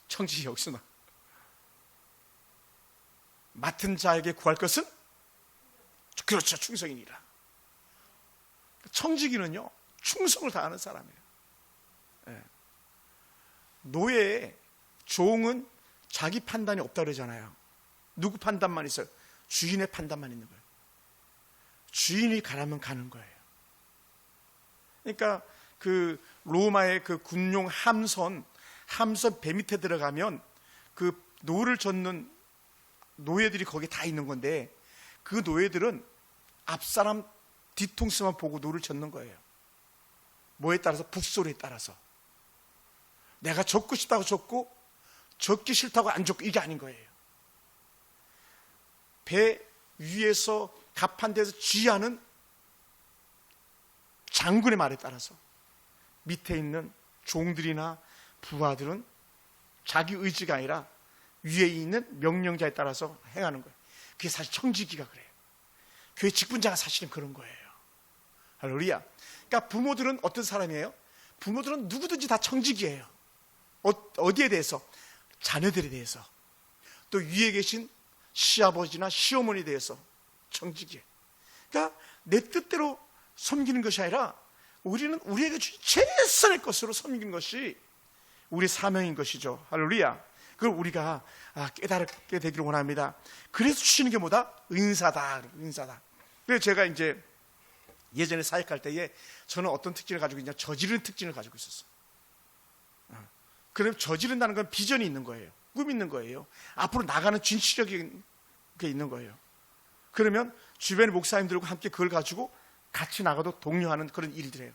청지기 여기서 나. 맡은 자에게 구할 것은? 그렇죠. 충성이니라. 청지기는요 충성을 다하는 사람이에요. 노예의 종은 자기 판단이 없다 그러잖아요. 누구 판단만 있어요? 주인의 판단만 있는 거예요. 주인이 가라면 가는 거예요. 그러니까 그 로마의 그 군용 함선 배 밑에 들어가면 그 노를 젓는 노예들이 거기 다 있는 건데 그 노예들은 앞사람 뒤통수만 보고 노를 젓는 거예요. 뭐에 따라서? 북소리에 따라서. 내가 젓고 싶다고 젓고 젓기 싫다고 안 젓고 이게 아닌 거예요. 배 위에서 갑판대에서 지휘하는 장군의 말에 따라서 밑에 있는 종들이나 부하들은 자기 의지가 아니라 위에 있는 명령자에 따라서 행하는 거예요. 그게 사실 청지기가 그래요. 교회 직분자가 사실은 그런 거예요. 할렐루야. 그러니까 부모들은 어떤 사람이에요? 부모들은 누구든지 다 청지기예요. 어디에 대해서? 자녀들에 대해서. 또 위에 계신 시아버지나 시어머니에 대해서 청지기예요. 그러니까 내 뜻대로 섬기는 것이 아니라 우리는 우리에게 주신 최선의 것으로 섬기는 것이 우리의 사명인 것이죠. 할렐루야. 그걸 우리가 깨닫게 되기를 원합니다. 그래서 주시는 게 뭐다? 은사다. 은사다. 그래서 제가 이제 예전에 사역할 때에 저는 어떤 특징을 가지고 있냐? 저지르는 특징을 가지고 있었어요. 그럼 저지른다는 건 비전이 있는 거예요. 꿈이 있는 거예요. 앞으로 나가는 진취력이 있는 거예요. 그러면 주변의 목사님들과 함께 그걸 가지고 같이 나가도 독려하는 그런 일들이에요.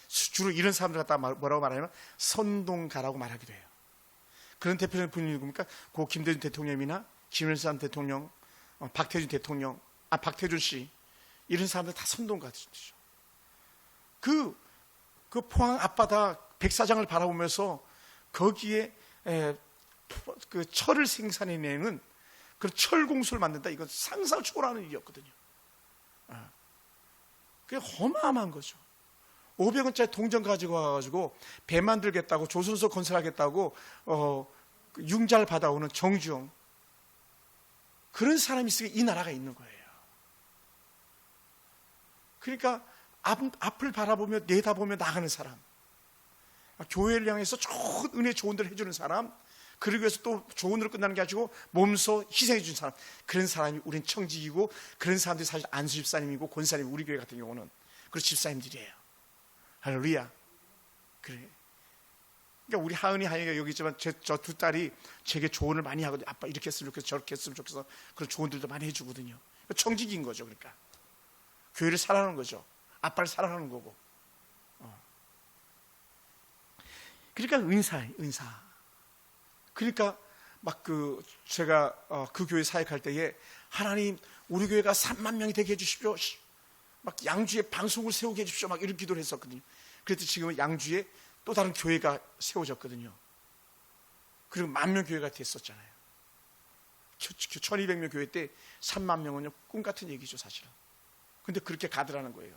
주로 이런 사람들 갖다 뭐라고 말하냐면 선동가라고 말하기도 해요. 그런 대표적인 분이 누굽니까? 고 김대중 대통령이나 김일성 대통령, 박태준 대통령, 박태준 씨 이런 사람들 다 선동가들이죠. 그 포항 앞바다 백사장을 바라보면서 거기에 그 철을 생산해내는 그런 철공수를 만든다. 이건 상상을 초월하는 일이었거든요. 그게 어마어마한 거죠. 500원짜리 동전 가지고 와가지고 배 만들겠다고 조선소 건설하겠다고 융자를 받아오는 정주영, 그런 사람이 있으니까 이 나라가 있는 거예요. 그러니까 앞을 바라보며 내다보며 나가는 사람, 교회를 향해서 좋은 은혜 좋은 데를 해주는 사람, 그러기 위해서 또 조언으로 끝나는 게 아니고 몸소 희생해 준 사람, 그런 사람이 우린 청직이고, 그런 사람들이 사실 안수 집사님이고 권사님, 우리 교회 같은 경우는 그런 집사님들이에요. 할렐루야. 그래. 그러니까 우리 하은이 하영이가 여기 있지만 저 두 딸이 제게 조언을 많이 하거든요. 아빠 이렇게 했으면 좋겠어, 저렇게 했으면 좋겠어, 그런 조언들도 많이 해주거든요. 청직인 거죠. 그러니까 교회를 사랑하는 거죠. 아빠를 사랑하는 거고. 그러니까 은사. 그러니까 막 제가 그 교회 사역할 때에 하나님 우리 교회가 3만 명이 되게 해주십시오. 막 양주에 방송을 세우게 해주십시오. 막 이런 기도를 했었거든요. 그래서 지금은 양주에 또 다른 교회가 세워졌거든요. 그리고 10,000명 교회가 됐었잖아요. 1200명 교회 때 3만 명은요 꿈 같은 얘기죠 사실은. 근데 그렇게 가더라는 거예요.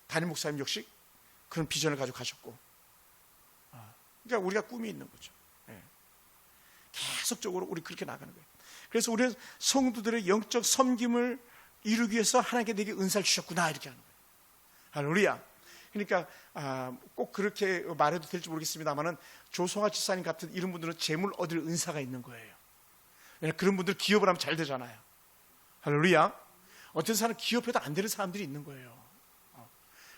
담임 목사님 역시 그런 비전을 가지고 가셨고, 그러니까 우리가 꿈이 있는 거죠. 계속적으로 우리 그렇게 나가는 거예요. 그래서 우리는 성도들의 영적 섬김을 이루기 위해서 하나님께 내게 은사를 주셨구나 이렇게 하는 거예요. 할렐루야. 그러니까 꼭 그렇게 말해도 될지 모르겠습니다만은 조성아 집사님 같은 이런 분들은 재물 얻을 은사가 있는 거예요. 왜냐하면 그런 분들 기업을 하면 잘 되잖아요. 할렐루야. 어떤 사람은 기업해도 안 되는 사람들이 있는 거예요.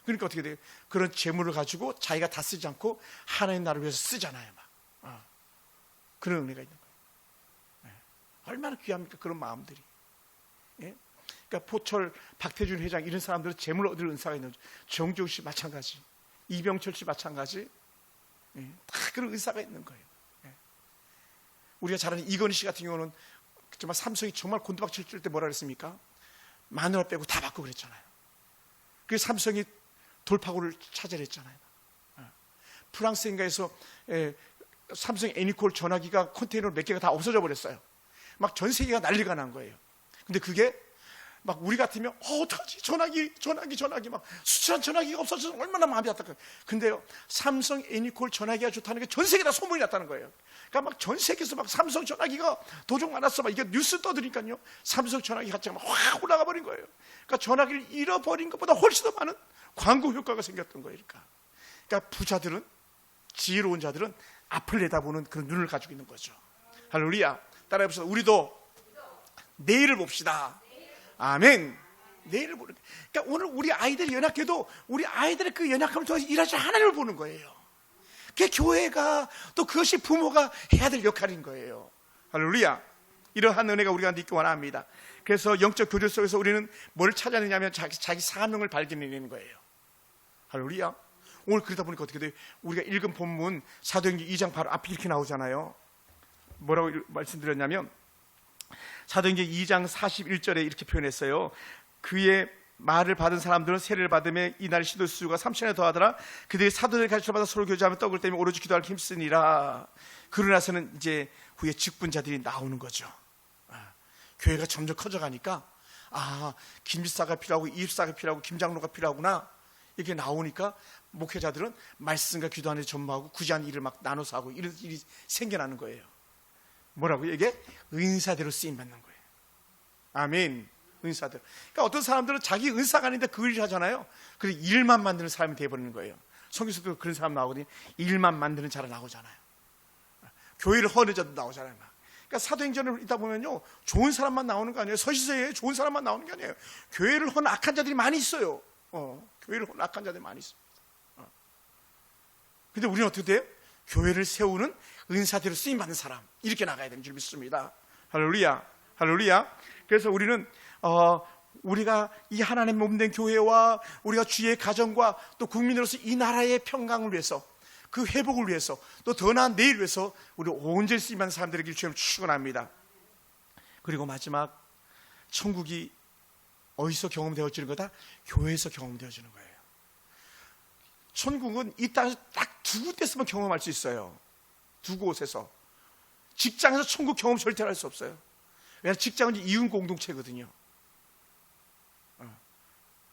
그러니까 어떻게 돼요? 그런 재물을 가지고 자기가 다 쓰지 않고 하나님 나라를 위해서 쓰잖아요. 막. 그런 은혜가 있는 거예요. 얼마나 귀합니까? 그런 마음들이. 그러니까 포철, 박태준 회장 이런 사람들은 재물 얻을 은사가 있는 거죠. 정종 씨 마찬가지, 이병철 씨 마찬가지, 다 그런 은사가 있는 거예요. 우리가 잘 아는 이건희 씨 같은 경우는 정말 삼성이 정말 곤두박질 칠 때 뭐라 그랬습니까? 마누라 빼고 다 받고 그랬잖아요. 그래서 삼성이 돌파구를 차지했잖아요. 프랑스인가에서 삼성 애니콜 전화기가 컨테이너 몇 개가 다 없어져 버렸어요. 막 전 세계가 난리가 난 거예요. 근데 그게 막 우리 같으면 어떡하지? 전화기 막 수천한 전화기가 없어져서 얼마나 마음이 아팠을까요? 근데요, 삼성 애니콜 전화기가 좋다는 게 전 세계 다 소문이 났다는 거예요. 그러니까 막 전 세계에서 막 삼성 전화기가 도둑 많았어 막 이게 뉴스 떠드니까요, 삼성 전화기 가치가 막 확 올라가 버린 거예요. 그러니까 전화기를 잃어버린 것보다 훨씬 더 많은 광고 효과가 생겼던 거예요. 그러니까 부자들은, 지혜로운 자들은 앞을 내다보는 그런 눈을 가지고 있는 거죠. 할렐루야. 따라해보세요. 우리도 내일을 봅시다. 아멘. 내일을 보는. 그러니까 오늘 우리 아이들이 연약해도 우리 아이들의 그 연약함을 통해서 일하시는 하나님을 보는 거예요. 그게 교회가, 또 그것이 부모가 해야 될 역할인 거예요. 할렐루야. 이러한 은혜가 우리가 있기 원합니다. 그래서 영적 교제 속에서 우리는 뭘 찾아내냐면 자기 사명을 발견해내는 거예요. 할렐루야. 오늘 그러다 보니까 어떻게 돼요? 우리가 읽은 본문 사도행전 2장 바로 앞에 이렇게 나오잖아요. 뭐라고 말씀드렸냐면 사도행전 2장 41절에 이렇게 표현했어요. 그의 말을 받은 사람들은 세례를 받으며 이날 시도 수가 3,000에 더하더라. 그들이 사도들의 가르침을 받아 서로 교제하며 떡을 떼며 오로지 기도할 힘쓰니라. 그러고 나서는 이제 후에 직분자들이 나오는 거죠. 교회가 점점 커져가니까 김집사가 필요하고 이집사가 필요하고 김장로가 필요하구나 이렇게 나오니까 목회자들은 말씀과 기도 안에 전무하고 구제하는 일을 막 나눠서 하고 이런 일이 생겨나는 거예요. 뭐라고요? 이게 은사대로 쓰임받는 거예요. 아멘. 은사대로. 그러니까 어떤 사람들은 자기 은사가 아닌데 그 일을 하잖아요. 그래서 일만 만드는 사람이 되어버리는 거예요. 성경에서도 그런 사람 나오거든요. 일만 만드는 자로 나오잖아요. 교회를 허는 자도 나오잖아요. 그러니까 사도행전을 읽다 보면요, 좋은 사람만 나오는 거 아니에요. 서시서에 좋은 사람만 나오는 게 아니에요. 교회를 허는 악한 자들이 많이 있어요. 교회를 허는 악한 자들이 많이 있어요. 근데 우리는 어떻게 돼요? 교회를 세우는 은사대로 쓰임받는 사람, 이렇게 나가야 되는 줄 믿습니다. 할렐루야. 할렐루야. 그래서 우리는 우리가 이 하나님 몸된 교회와 우리가 주의 가정과 또 국민으로서 이 나라의 평강을 위해서, 그 회복을 위해서, 또 더 나은 내일을 위해서 우리 온전히 쓰임받는 사람들에게 주님을 축원합니다. 그리고 마지막, 천국이 어디서 경험되어지는 거다? 교회에서 경험되어지는 거예요. 천국은 이 땅에서 딱 두 곳에서만 경험할 수 있어요. 두 곳에서. 직장에서 천국 경험 절대 할 수 없어요. 왜냐하면 직장은 이윤 공동체거든요.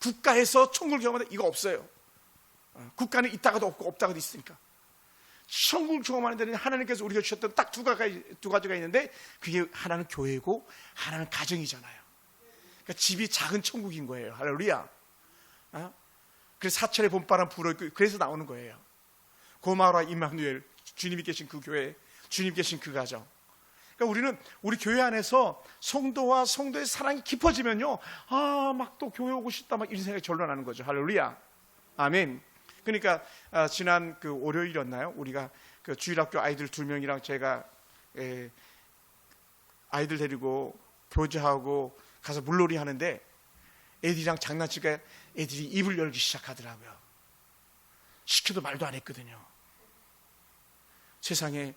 국가에서 천국을 경험하다 이거 없어요. 국가는 있다가도 없고 없다가도 있으니까. 천국을 경험하는 데는 하나님께서 우리가 주셨던 딱 두 가지가 있는데, 그게 하나는 교회고 하나는 가정이잖아요. 그러니까 집이 작은 천국인 거예요. 할렐루야. 그래서 사철의 봄바람 불어있고, 그래서 나오는 거예요. 고마워라 임마누엘, 주님이 계신 그 교회, 주님 계신 그 가정. 그러니까 우리는 우리 교회 안에서 성도와 성도의 사랑이 깊어지면요, 막 또 교회 오고 싶다, 막 이런 생각이 절로 나는 거죠. 할렐루야. 아멘. 그러니까 지난 그 월요일이었나요? 우리가 그 주일학교 아이들 2명이랑 제가 아이들 데리고 교제하고 가서 물놀이 하는데, 애들이랑 장난치니까 애들이 입을 열기 시작하더라고요. 시켜도 말도 안 했거든요. 세상에,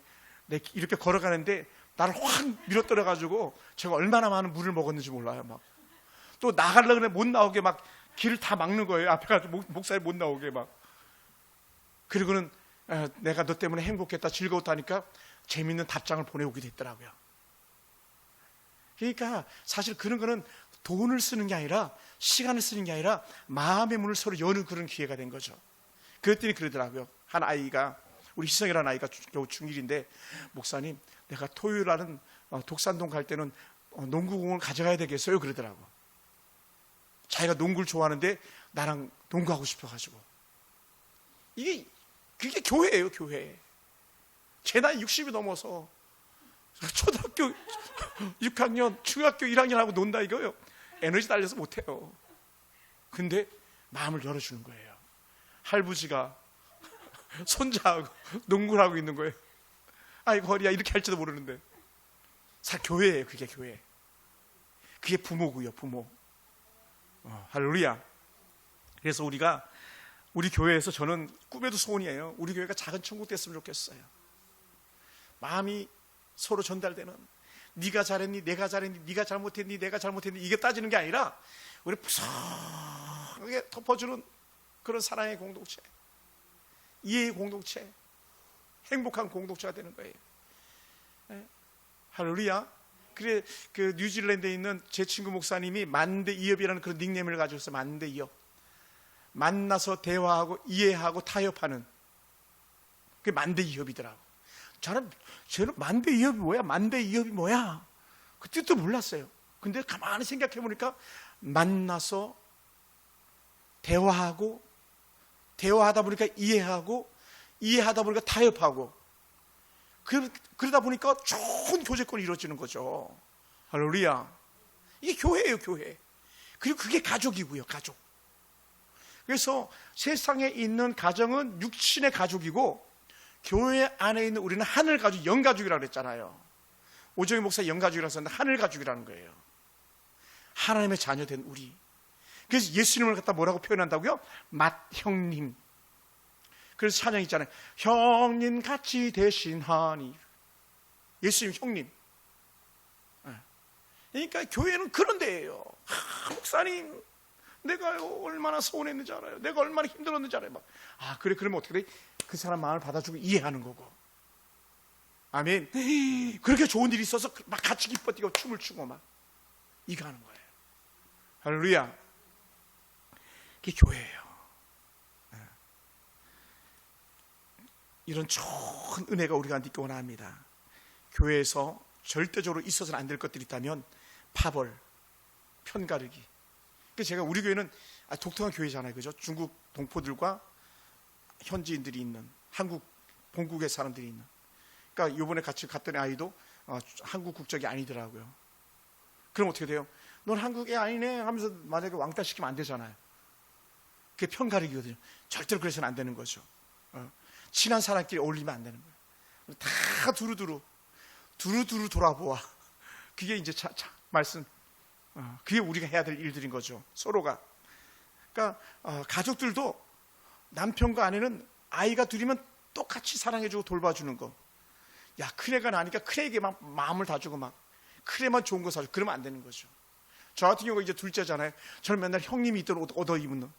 이렇게 걸어가는데 나를 확 밀어떨어가지고 제가 얼마나 많은 물을 먹었는지 몰라요. 막 또 나가려고 그래, 못 나오게 막 길을 다 막는 거예요. 앞에 가서 목사님 못 나오게 막. 그리고는 내가 너 때문에 행복했다, 즐거웠다니까 재밌는 답장을 보내오게 됐더라고요. 그러니까 사실 그런 거는 돈을 쓰는 게 아니라, 시간을 쓰는 게 아니라 마음의 문을 서로 여는 그런 기회가 된 거죠. 그랬더니 그러더라고요. 한 아이가, 우리 희성이라는 아이가 겨우 중1인데, 목사님, 내가 토요일 날은 독산동 갈 때는 농구공을 가져가야 되겠어요? 그러더라고. 자기가 농구를 좋아하는데 나랑 농구하고 싶어가지고. 그게 교회예요, 교회. 제 나이 60이 넘어서 초등학교 6학년, 중학교 1학년 하고 논다 이거요. 에너지 달려서 못해요. 근데 마음을 열어주는 거예요. 할부지가 손자하고 농구를 하고 있는 거예요. 아이고 허리야, 이렇게 할지도 모르는데. 교회예요. 그게 교회. 그게 부모고요, 부모. 할렐루야. 그래서 우리 교회에서 저는 꿈에도 소원이에요. 우리 교회가 작은 천국 됐으면 좋겠어요. 마음이 서로 전달되는, 네가 잘했니, 내가 잘했니, 네가 잘못했니, 내가 잘못했니, 이게 따지는 게 아니라 우리 푸석하게 덮어주는 그런 사랑의 공동체, 이해의 공동체, 행복한 공동체가 되는 거예요. 할렐루야. 그래, 그 뉴질랜드에 있는 제 친구 목사님이 만대 이협이라는 그런 닉네임을 가지고 있어요. 만대 이협. 만나서 대화하고 이해하고 타협하는, 그게 만대 이협이더라고. 저는 만대 이협이 뭐야? 만대 이협이 뭐야? 그 뜻도 몰랐어요. 근데 가만히 생각해 보니까, 만나서 대화하고, 대화하다 보니까 이해하고, 이해하다 보니까 타협하고, 그러다 보니까 좋은 교제권이 이루어지는 거죠. 할렐루야. 이게 교회예요, 교회. 그리고 그게 가족이고요, 가족. 그래서 세상에 있는 가정은 육신의 가족이고, 교회 안에 있는 우리는 하늘 가족, 영가족이라고 그랬잖아요. 오정희 목사 영가족이라고 했는데 하늘 가족이라는 거예요. 하나님의 자녀된 우리. 그래서 예수님을 갖다 뭐라고 표현한다고요? 맏형님. 그래서 찬양 있잖아요. 형님 같이 대신하니. 예수님 형님. 그러니까 교회는 그런 데예요. 목사님, 내가 얼마나 서운했는지 알아요. 내가 얼마나 힘들었는지 알아요. 그래, 그러면 어떻게 돼? 그 사람 마음을 받아주고 이해하는 거고. 아멘. 그렇게 좋은 일이 있어서 막 같이 기뻐 뛰고 춤을 추고 막 이거 하는 거예요. 할렐루야. 그게 교회예요. 이런 좋은 은혜가 우리가 느끼기 원합니다. 교회에서 절대적으로 있어서는 안 될 것들이 있다면 파벌, 편가르기. 그래서 제가 우리 교회는 독특한 교회잖아요, 그죠? 중국 동포들과 현지인들이 있는, 한국 본국의 사람들이 있는. 그러니까 이번에 같이 갔던 아이도 한국 국적이 아니더라고요. 그럼 어떻게 돼요? 넌 한국애 아니네 하면서 만약에 왕따 시키면 안 되잖아요. 그게 편가르기거든요. 절대로 그래서는 안 되는 거죠. 친한 사람끼리 어울리면 안 되는 거예요. 다 두루두루 돌아보아. 그게 이제 말씀. 그게 우리가 해야 될 일들인 거죠. 서로가. 그러니까 가족들도 남편과 아내는 아이가 둘이면 똑같이 사랑해주고 돌봐주는 거. 야, 큰애가 나니까 큰애에게 막 마음을 다 주고 막 큰애만 좋은 거 사주고. 그러면 안 되는 거죠. 저 같은 경우가 이제 둘째잖아요. 저는 맨날 형님이 입던 옷 얻어 입는.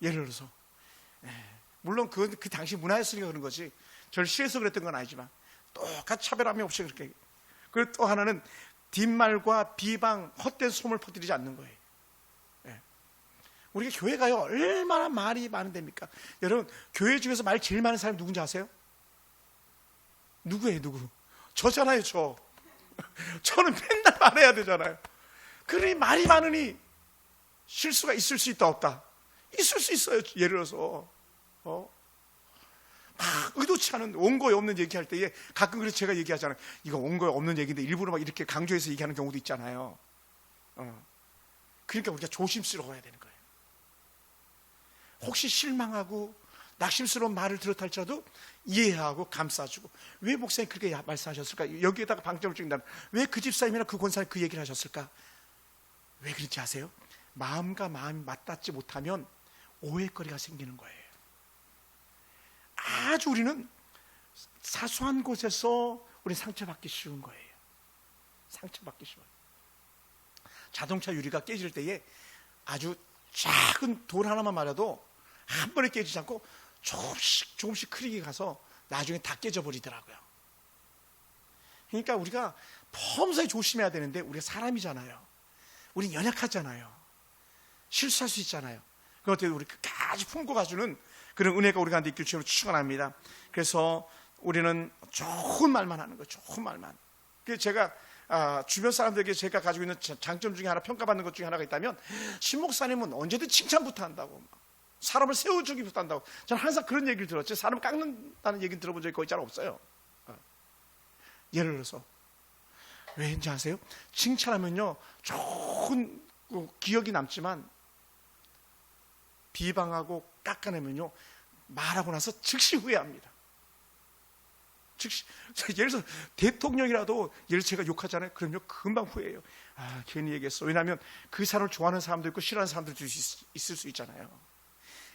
예를 들어서. 물론 그 당시 문화였으니까 그런 거지. 저를 싫어해서 그랬던 건 아니지만 똑같이 차별함이 없이 그렇게. 그리고 또 하나는 뒷말과 비방, 헛된 소문을 퍼뜨리지 않는 거예요. 우리가 교회가요 얼마나 말이 많은 데입니까? 여러분, 교회 중에서 말 제일 많은 사람이 누군지 아세요? 누구예요? 누구? 저잖아요. 저는 맨날 말해야 되잖아요. 그러니 말이 많으니 실수가 있을 수 있다 없다? 있을 수 있어요. 예를 들어서 막 의도치 않은 원고에 없는 얘기할 때에 가끔 그래서 제가 얘기하잖아요. 이거 원고에 없는 얘기인데 일부러 막 이렇게 강조해서 얘기하는 경우도 있잖아요. 그러니까 우리가 조심스러워야 되는 거예요. 혹시 실망하고 낙심스러운 말을 들었다 할지라도 이해하고 감싸주고, 왜 목사님 그렇게 말씀하셨을까? 여기에다가 방점을 찍는다면 왜 그 집사님이나 그 권사님 그 얘기를 하셨을까? 왜 그런지 아세요? 마음과 마음이 맞닿지 못하면 오해거리가 생기는 거예요. 아주 우리는 사소한 곳에서 우리 상처받기 쉬운 거예요. 상처받기 쉬워요. 자동차 유리가 깨질 때에 아주 작은 돌 하나만 맞아도 한 번에 깨지지 않고 조금씩 크리게 가서 나중에 다 깨져버리더라고요. 그러니까 우리가 범사에 조심해야 되는데, 우리가 사람이잖아요. 우린 연약하잖아요. 실수할 수 있잖아요. 그것도 우리 끝까지 품고 가주는 그런 은혜가 우리 가운데 있길 주로 축원합니다. 그래서 우리는 좋은 말만 하는 거예요. 좋은 말만. 그래서 제가 주변 사람들에게 제가 가지고 있는 장점 중에 하나, 평가받는 것 중에 하나가 있다면, 신 목사님은 언제든 칭찬부터 한다고, 사람을 세워주기부터 한다고. 저는 항상 그런 얘기를 들었죠. 사람 깎는다는 얘기는 들어본 적이 거의 잘 없어요. 예를 들어서 왜인지 아세요? 칭찬하면요 좋은 기억이 남지만, 비방하고 깎아내면요 말하고 나서 즉시 후회합니다. 즉시. 예를 들어서 대통령이라도, 예를 들어 제가 욕하잖아요. 그럼요 금방 후회해요. 괜히 얘기했어. 왜냐하면 그 사람을 좋아하는 사람도 있고 싫어하는 사람들도 있을 수 있잖아요.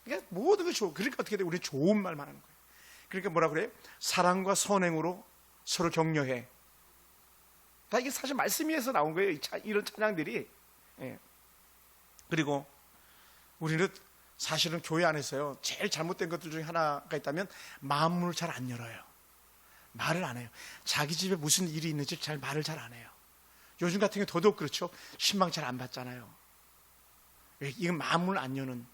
그러니까 모든 게 좋고, 그러니까 어떻게 돼? 우리 좋은 말만 하는 거예요. 그러니까 뭐라 그래요? 사랑과 선행으로 서로 격려해. 다 이게 사실 말씀 위에서 나온 거예요. 이런 찬양들이. 그리고 우리는 사실은 교회 안에서요 제일 잘못된 것들 중에 하나가 있다면, 마음문을 잘 안 열어요. 말을 안 해요. 자기 집에 무슨 일이 있는지 잘 말을 잘 안 해요. 요즘 같은 경우 더더욱 그렇죠. 신방 잘 안 받잖아요. 이건 마음문을 안 여는,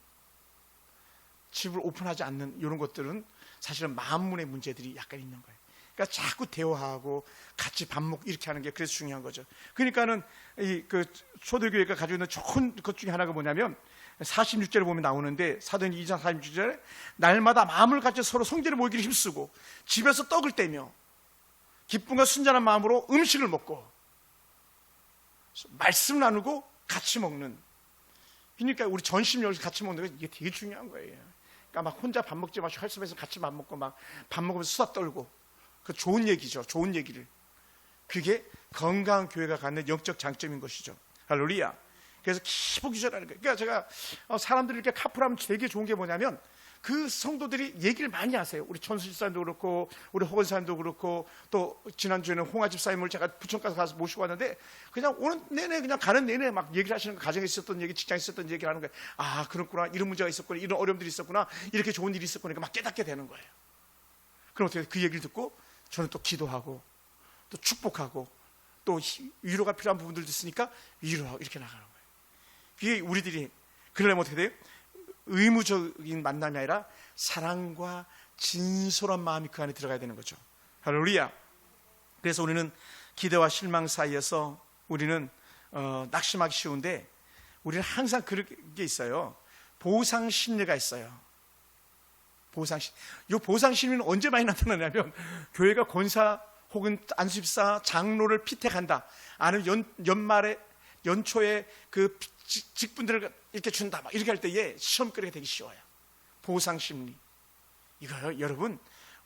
집을 오픈하지 않는 이런 것들은 사실은 마음문의 문제들이 약간 있는 거예요. 그러니까 자꾸 대화하고 같이 밥 먹고 이렇게 하는 게 그래서 중요한 거죠. 그러니까는 그 초대교회가 가지고 있는 좋은 것 중에 하나가 뭐냐면, 46절에 보면 나오는데, 사도행전 2장 46절에 날마다 마음을 같이 서로 성전에 모이기를 힘쓰고 집에서 떡을 떼며 기쁨과 순전한 마음으로 음식을 먹고 말씀 나누고 같이 먹는. 그러니까 우리 전심력을 같이 먹는 게 이게 되게 중요한 거예요. 그러니까 막 혼자 밥 먹지 마시고 할 수 있으면 같이 밥 먹고 막 밥 먹으면서 수다 떨고, 그 좋은 얘기죠. 좋은 얘기를. 그게 건강한 교회가 갖는 영적 장점인 것이죠. 할렐루야. 그래서 기복이절하는 거예요. 그러니까 제가 사람들이 이렇게 카풀하면 되게 좋은 게 뭐냐면, 그 성도들이 얘기를 많이 하세요. 우리 천수 집사님도 그렇고 우리 허건 사님도 그렇고, 또 지난주에는 홍아 집사님을 제가 부천까지 가서 모시고 왔는데, 그냥 오는 내내 그냥 가는 내내 막 얘기를 하시는 거예요. 가정에 있었던 얘기, 직장에 있었던 얘기를 하는 거예요. 아 그렇구나, 이런 문제가 있었구나, 이런 어려움들이 있었구나, 이렇게 좋은 일이 있었구나, 막 깨닫게 되는 거예요. 그럼 어떻게 그 얘기를 듣고 저는 또 기도하고 또 축복하고 또 위로가 필요한 부분들도 있으니까 위로하고 이렇게 나가는 거예요. 그게 우리들이 그러려면 어떻게 돼요? 의무적인 만남이 아니라 사랑과 진솔한 마음이 그 안에 들어가야 되는 거죠. 할렐루야. 그래서 우리는 기대와 실망 사이에서 우리는 낙심하기 쉬운데, 우리는 항상 그런 게 있어요. 보상 심리가 있어요. 이 보상 심리는 언제 많이 나타나냐면, 교회가 권사 혹은 안수집사 장로를 피택한다, 아니면 연말에 연초에 그 직분들을 이렇게 준다, 막 이렇게 할 때에 시험거리가 되기 쉬워요. 보상 심리. 이거요, 여러분,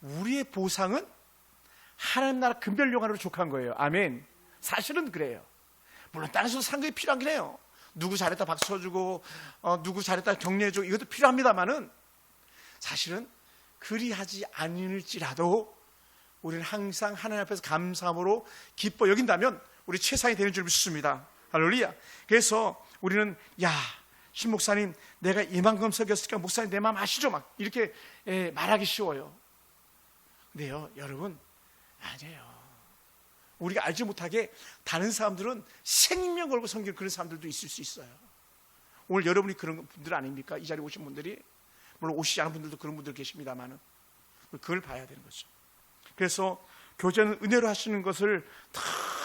우리의 보상은 하나님 나라 금별 영화로 족한 거예요. 아멘. 사실은 그래요. 물론 다른 데서 상급이 필요하긴 해요. 누구 잘했다 박수 쳐주고, 누구 잘했다 격려해주고, 이것도 필요합니다만은, 사실은 그리하지 않을지라도 우리는 항상 하나님 앞에서 감사함으로 기뻐 여긴다면 우리 최상이 되는 줄 믿습니다. 할렐루야. 그래서 우리는, 야, 신 목사님 내가 이만큼 속였으니까 목사님 내 마음 아시죠? 막 이렇게 말하기 쉬워요. 근데요 여러분, 아니에요. 우리가 알지 못하게 다른 사람들은 생명 걸고 섬기는 그런 사람들도 있을 수 있어요. 오늘 여러분이 그런 분들 아닙니까? 이 자리에 오신 분들이. 물론 오시지 않은 분들도 그런 분들 계십니다만 그걸 봐야 되는 거죠. 그래서 교제는 은혜로 하시는 것을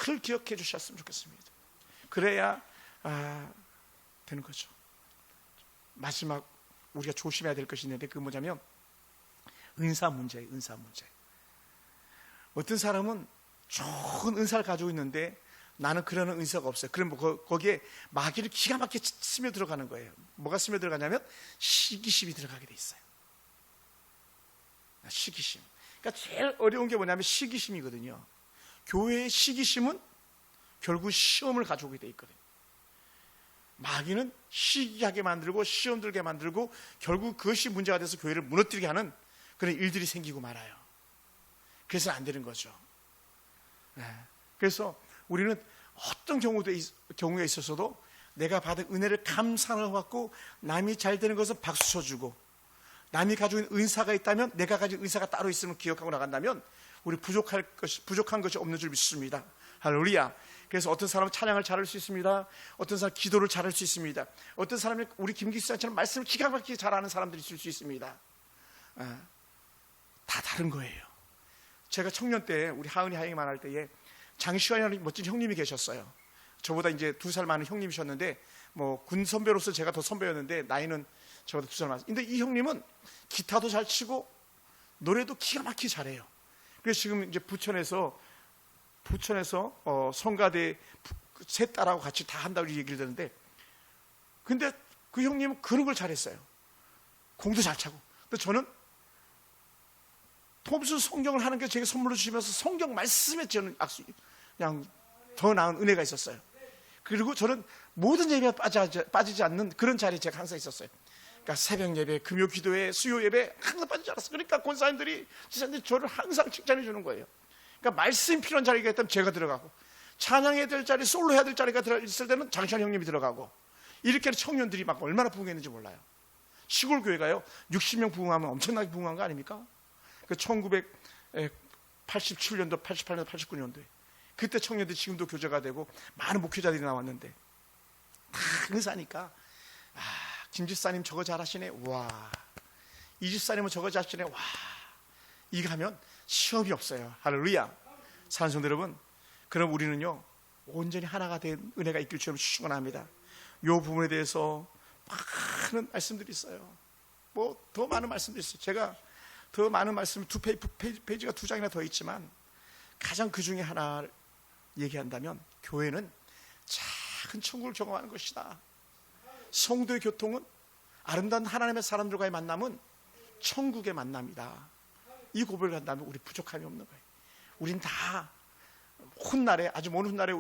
늘 기억해 주셨으면 좋겠습니다. 그래야 되는 거죠. 마지막 우리가 조심해야 될 것이 있는데, 그건 뭐냐면 은사 문제예요. 은사 문제. 어떤 사람은 좋은 은사를 가지고 있는데 나는 그런 은사가 없어요. 그럼 거기에 마귀를 기가 막히게 스며 들어가는 거예요. 뭐가 스며 들어가냐면 시기심이 들어가게 돼 있어요. 시기심. 그러니까 제일 어려운 게 뭐냐면 시기심이거든요. 교회의 시기심은 결국 시험을 가져오게 돼 있거든요. 마귀는 시기하게 만들고 시험 들게 만들고 결국 그것이 문제가 돼서 교회를 무너뜨리게 하는 그런 일들이 생기고 말아요. 그래서 안 되는 거죠. 그래서 우리는 어떤 경우에 있어서도 내가 받은 은혜를 감사하고 받고, 남이 잘 되는 것은 박수 쳐주고, 남이 가지고 있는 은사가 있다면 내가 가진 은사가 따로 있음을 기억하고 나간다면 우리 부족한 것이 없는 줄 믿습니다. 할렐루야. 그래서 어떤 사람은 찬양을 잘할 수 있습니다. 어떤 사람은 기도를 잘할 수 있습니다. 어떤 사람은 우리 김기수장처럼 말씀을 기가 막히게 잘하는 사람들이 있을 수 있습니다. 다 다른 거예요. 제가 청년 때 우리 하은이 하영이만 할 때에 장시환이라는 멋진 형님이 계셨어요. 저보다 이제 2살 많은 형님이셨는데, 뭐 군 선배로서 제가 더 선배였는데 나이는 저보다 2살 많았어요. 근데 이 형님은 기타도 잘 치고 노래도 기가 막히게 잘해요. 그래서 지금 이제 부천에서 성가대 세 딸하고 같이 다 한다고 얘기를 듣는데, 근데 그 형님은 그런 걸 잘했어요. 공도 잘 차고. 근데 저는 톰슨 성경을 하는 게 제게 선물로 주시면서 성경 말씀에 저는 그냥 더 나은 은혜가 있었어요. 그리고 저는 모든 예배에 빠지지 않는 그런 자리에 제가 항상 있었어요. 그러니까 새벽 예배, 금요 기도회, 수요 예배 항상 빠지지 않았어요. 그러니까 권사님들이 지사님들이 저를 항상 칭찬해 주는 거예요. 그러니까 말씀 필요한 자리가 있다면 제가 들어가고, 찬양해야 될 자리, 솔로 해야 될 자리가 있을 때는 장시환 형님이 들어가고, 이렇게 청년들이 막 얼마나 부흥했는지 몰라요. 시골 교회가요 60명 부흥하면 엄청나게 부흥한 거 아닙니까? 그 1987년도, 88년도, 89년도에 그때 청년들이 지금도 교제가 되고 많은 목회자들이 나왔는데, 다 은사니까 김 집사님 저거 잘하시네, 와, 이 집사님은 저거 잘하시네, 와, 이거 하면 시험이 없어요. 할렐루야. 사랑하는 성도 여러분, 그럼 우리는요 온전히 하나가 된 은혜가 있길 주님 축원합니다. 이 부분에 대해서 많은 말씀들이 있어요. 뭐 더 많은 말씀들이 있어요. 제가 더 많은 말씀, 페이지가 2장이나 더 있지만, 가장 그 중에 하나를 얘기한다면 교회는 작은 천국을 경험하는 것이다. 성도의 교통은, 아름다운 하나님의 사람들과의 만남은 천국의 만남이다. 이 고백을 한다면 우리 부족함이 없는 거예요. 우린 다 훗날에, 아주 먼 훗날에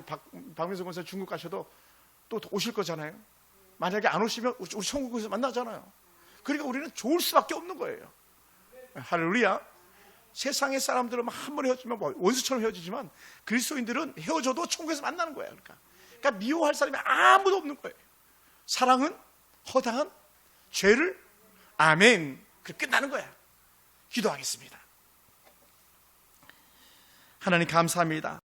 박명수 권사 중국 가셔도 또 오실 거잖아요. 만약에 안 오시면 우리 천국에서 만나잖아요. 그러니까 우리는 좋을 수밖에 없는 거예요. 할렐루야. 세상의 사람들은 한 번 헤어지면 원수처럼 헤어지지만 그리스도인들은 헤어져도 천국에서 만나는 거예요. 그러니까 미워할 사람이 아무도 없는 거예요. 사랑은 허당한 죄를, 아멘, 그렇게 끝나는 거야. 기도하겠습니다. 하나님 감사합니다.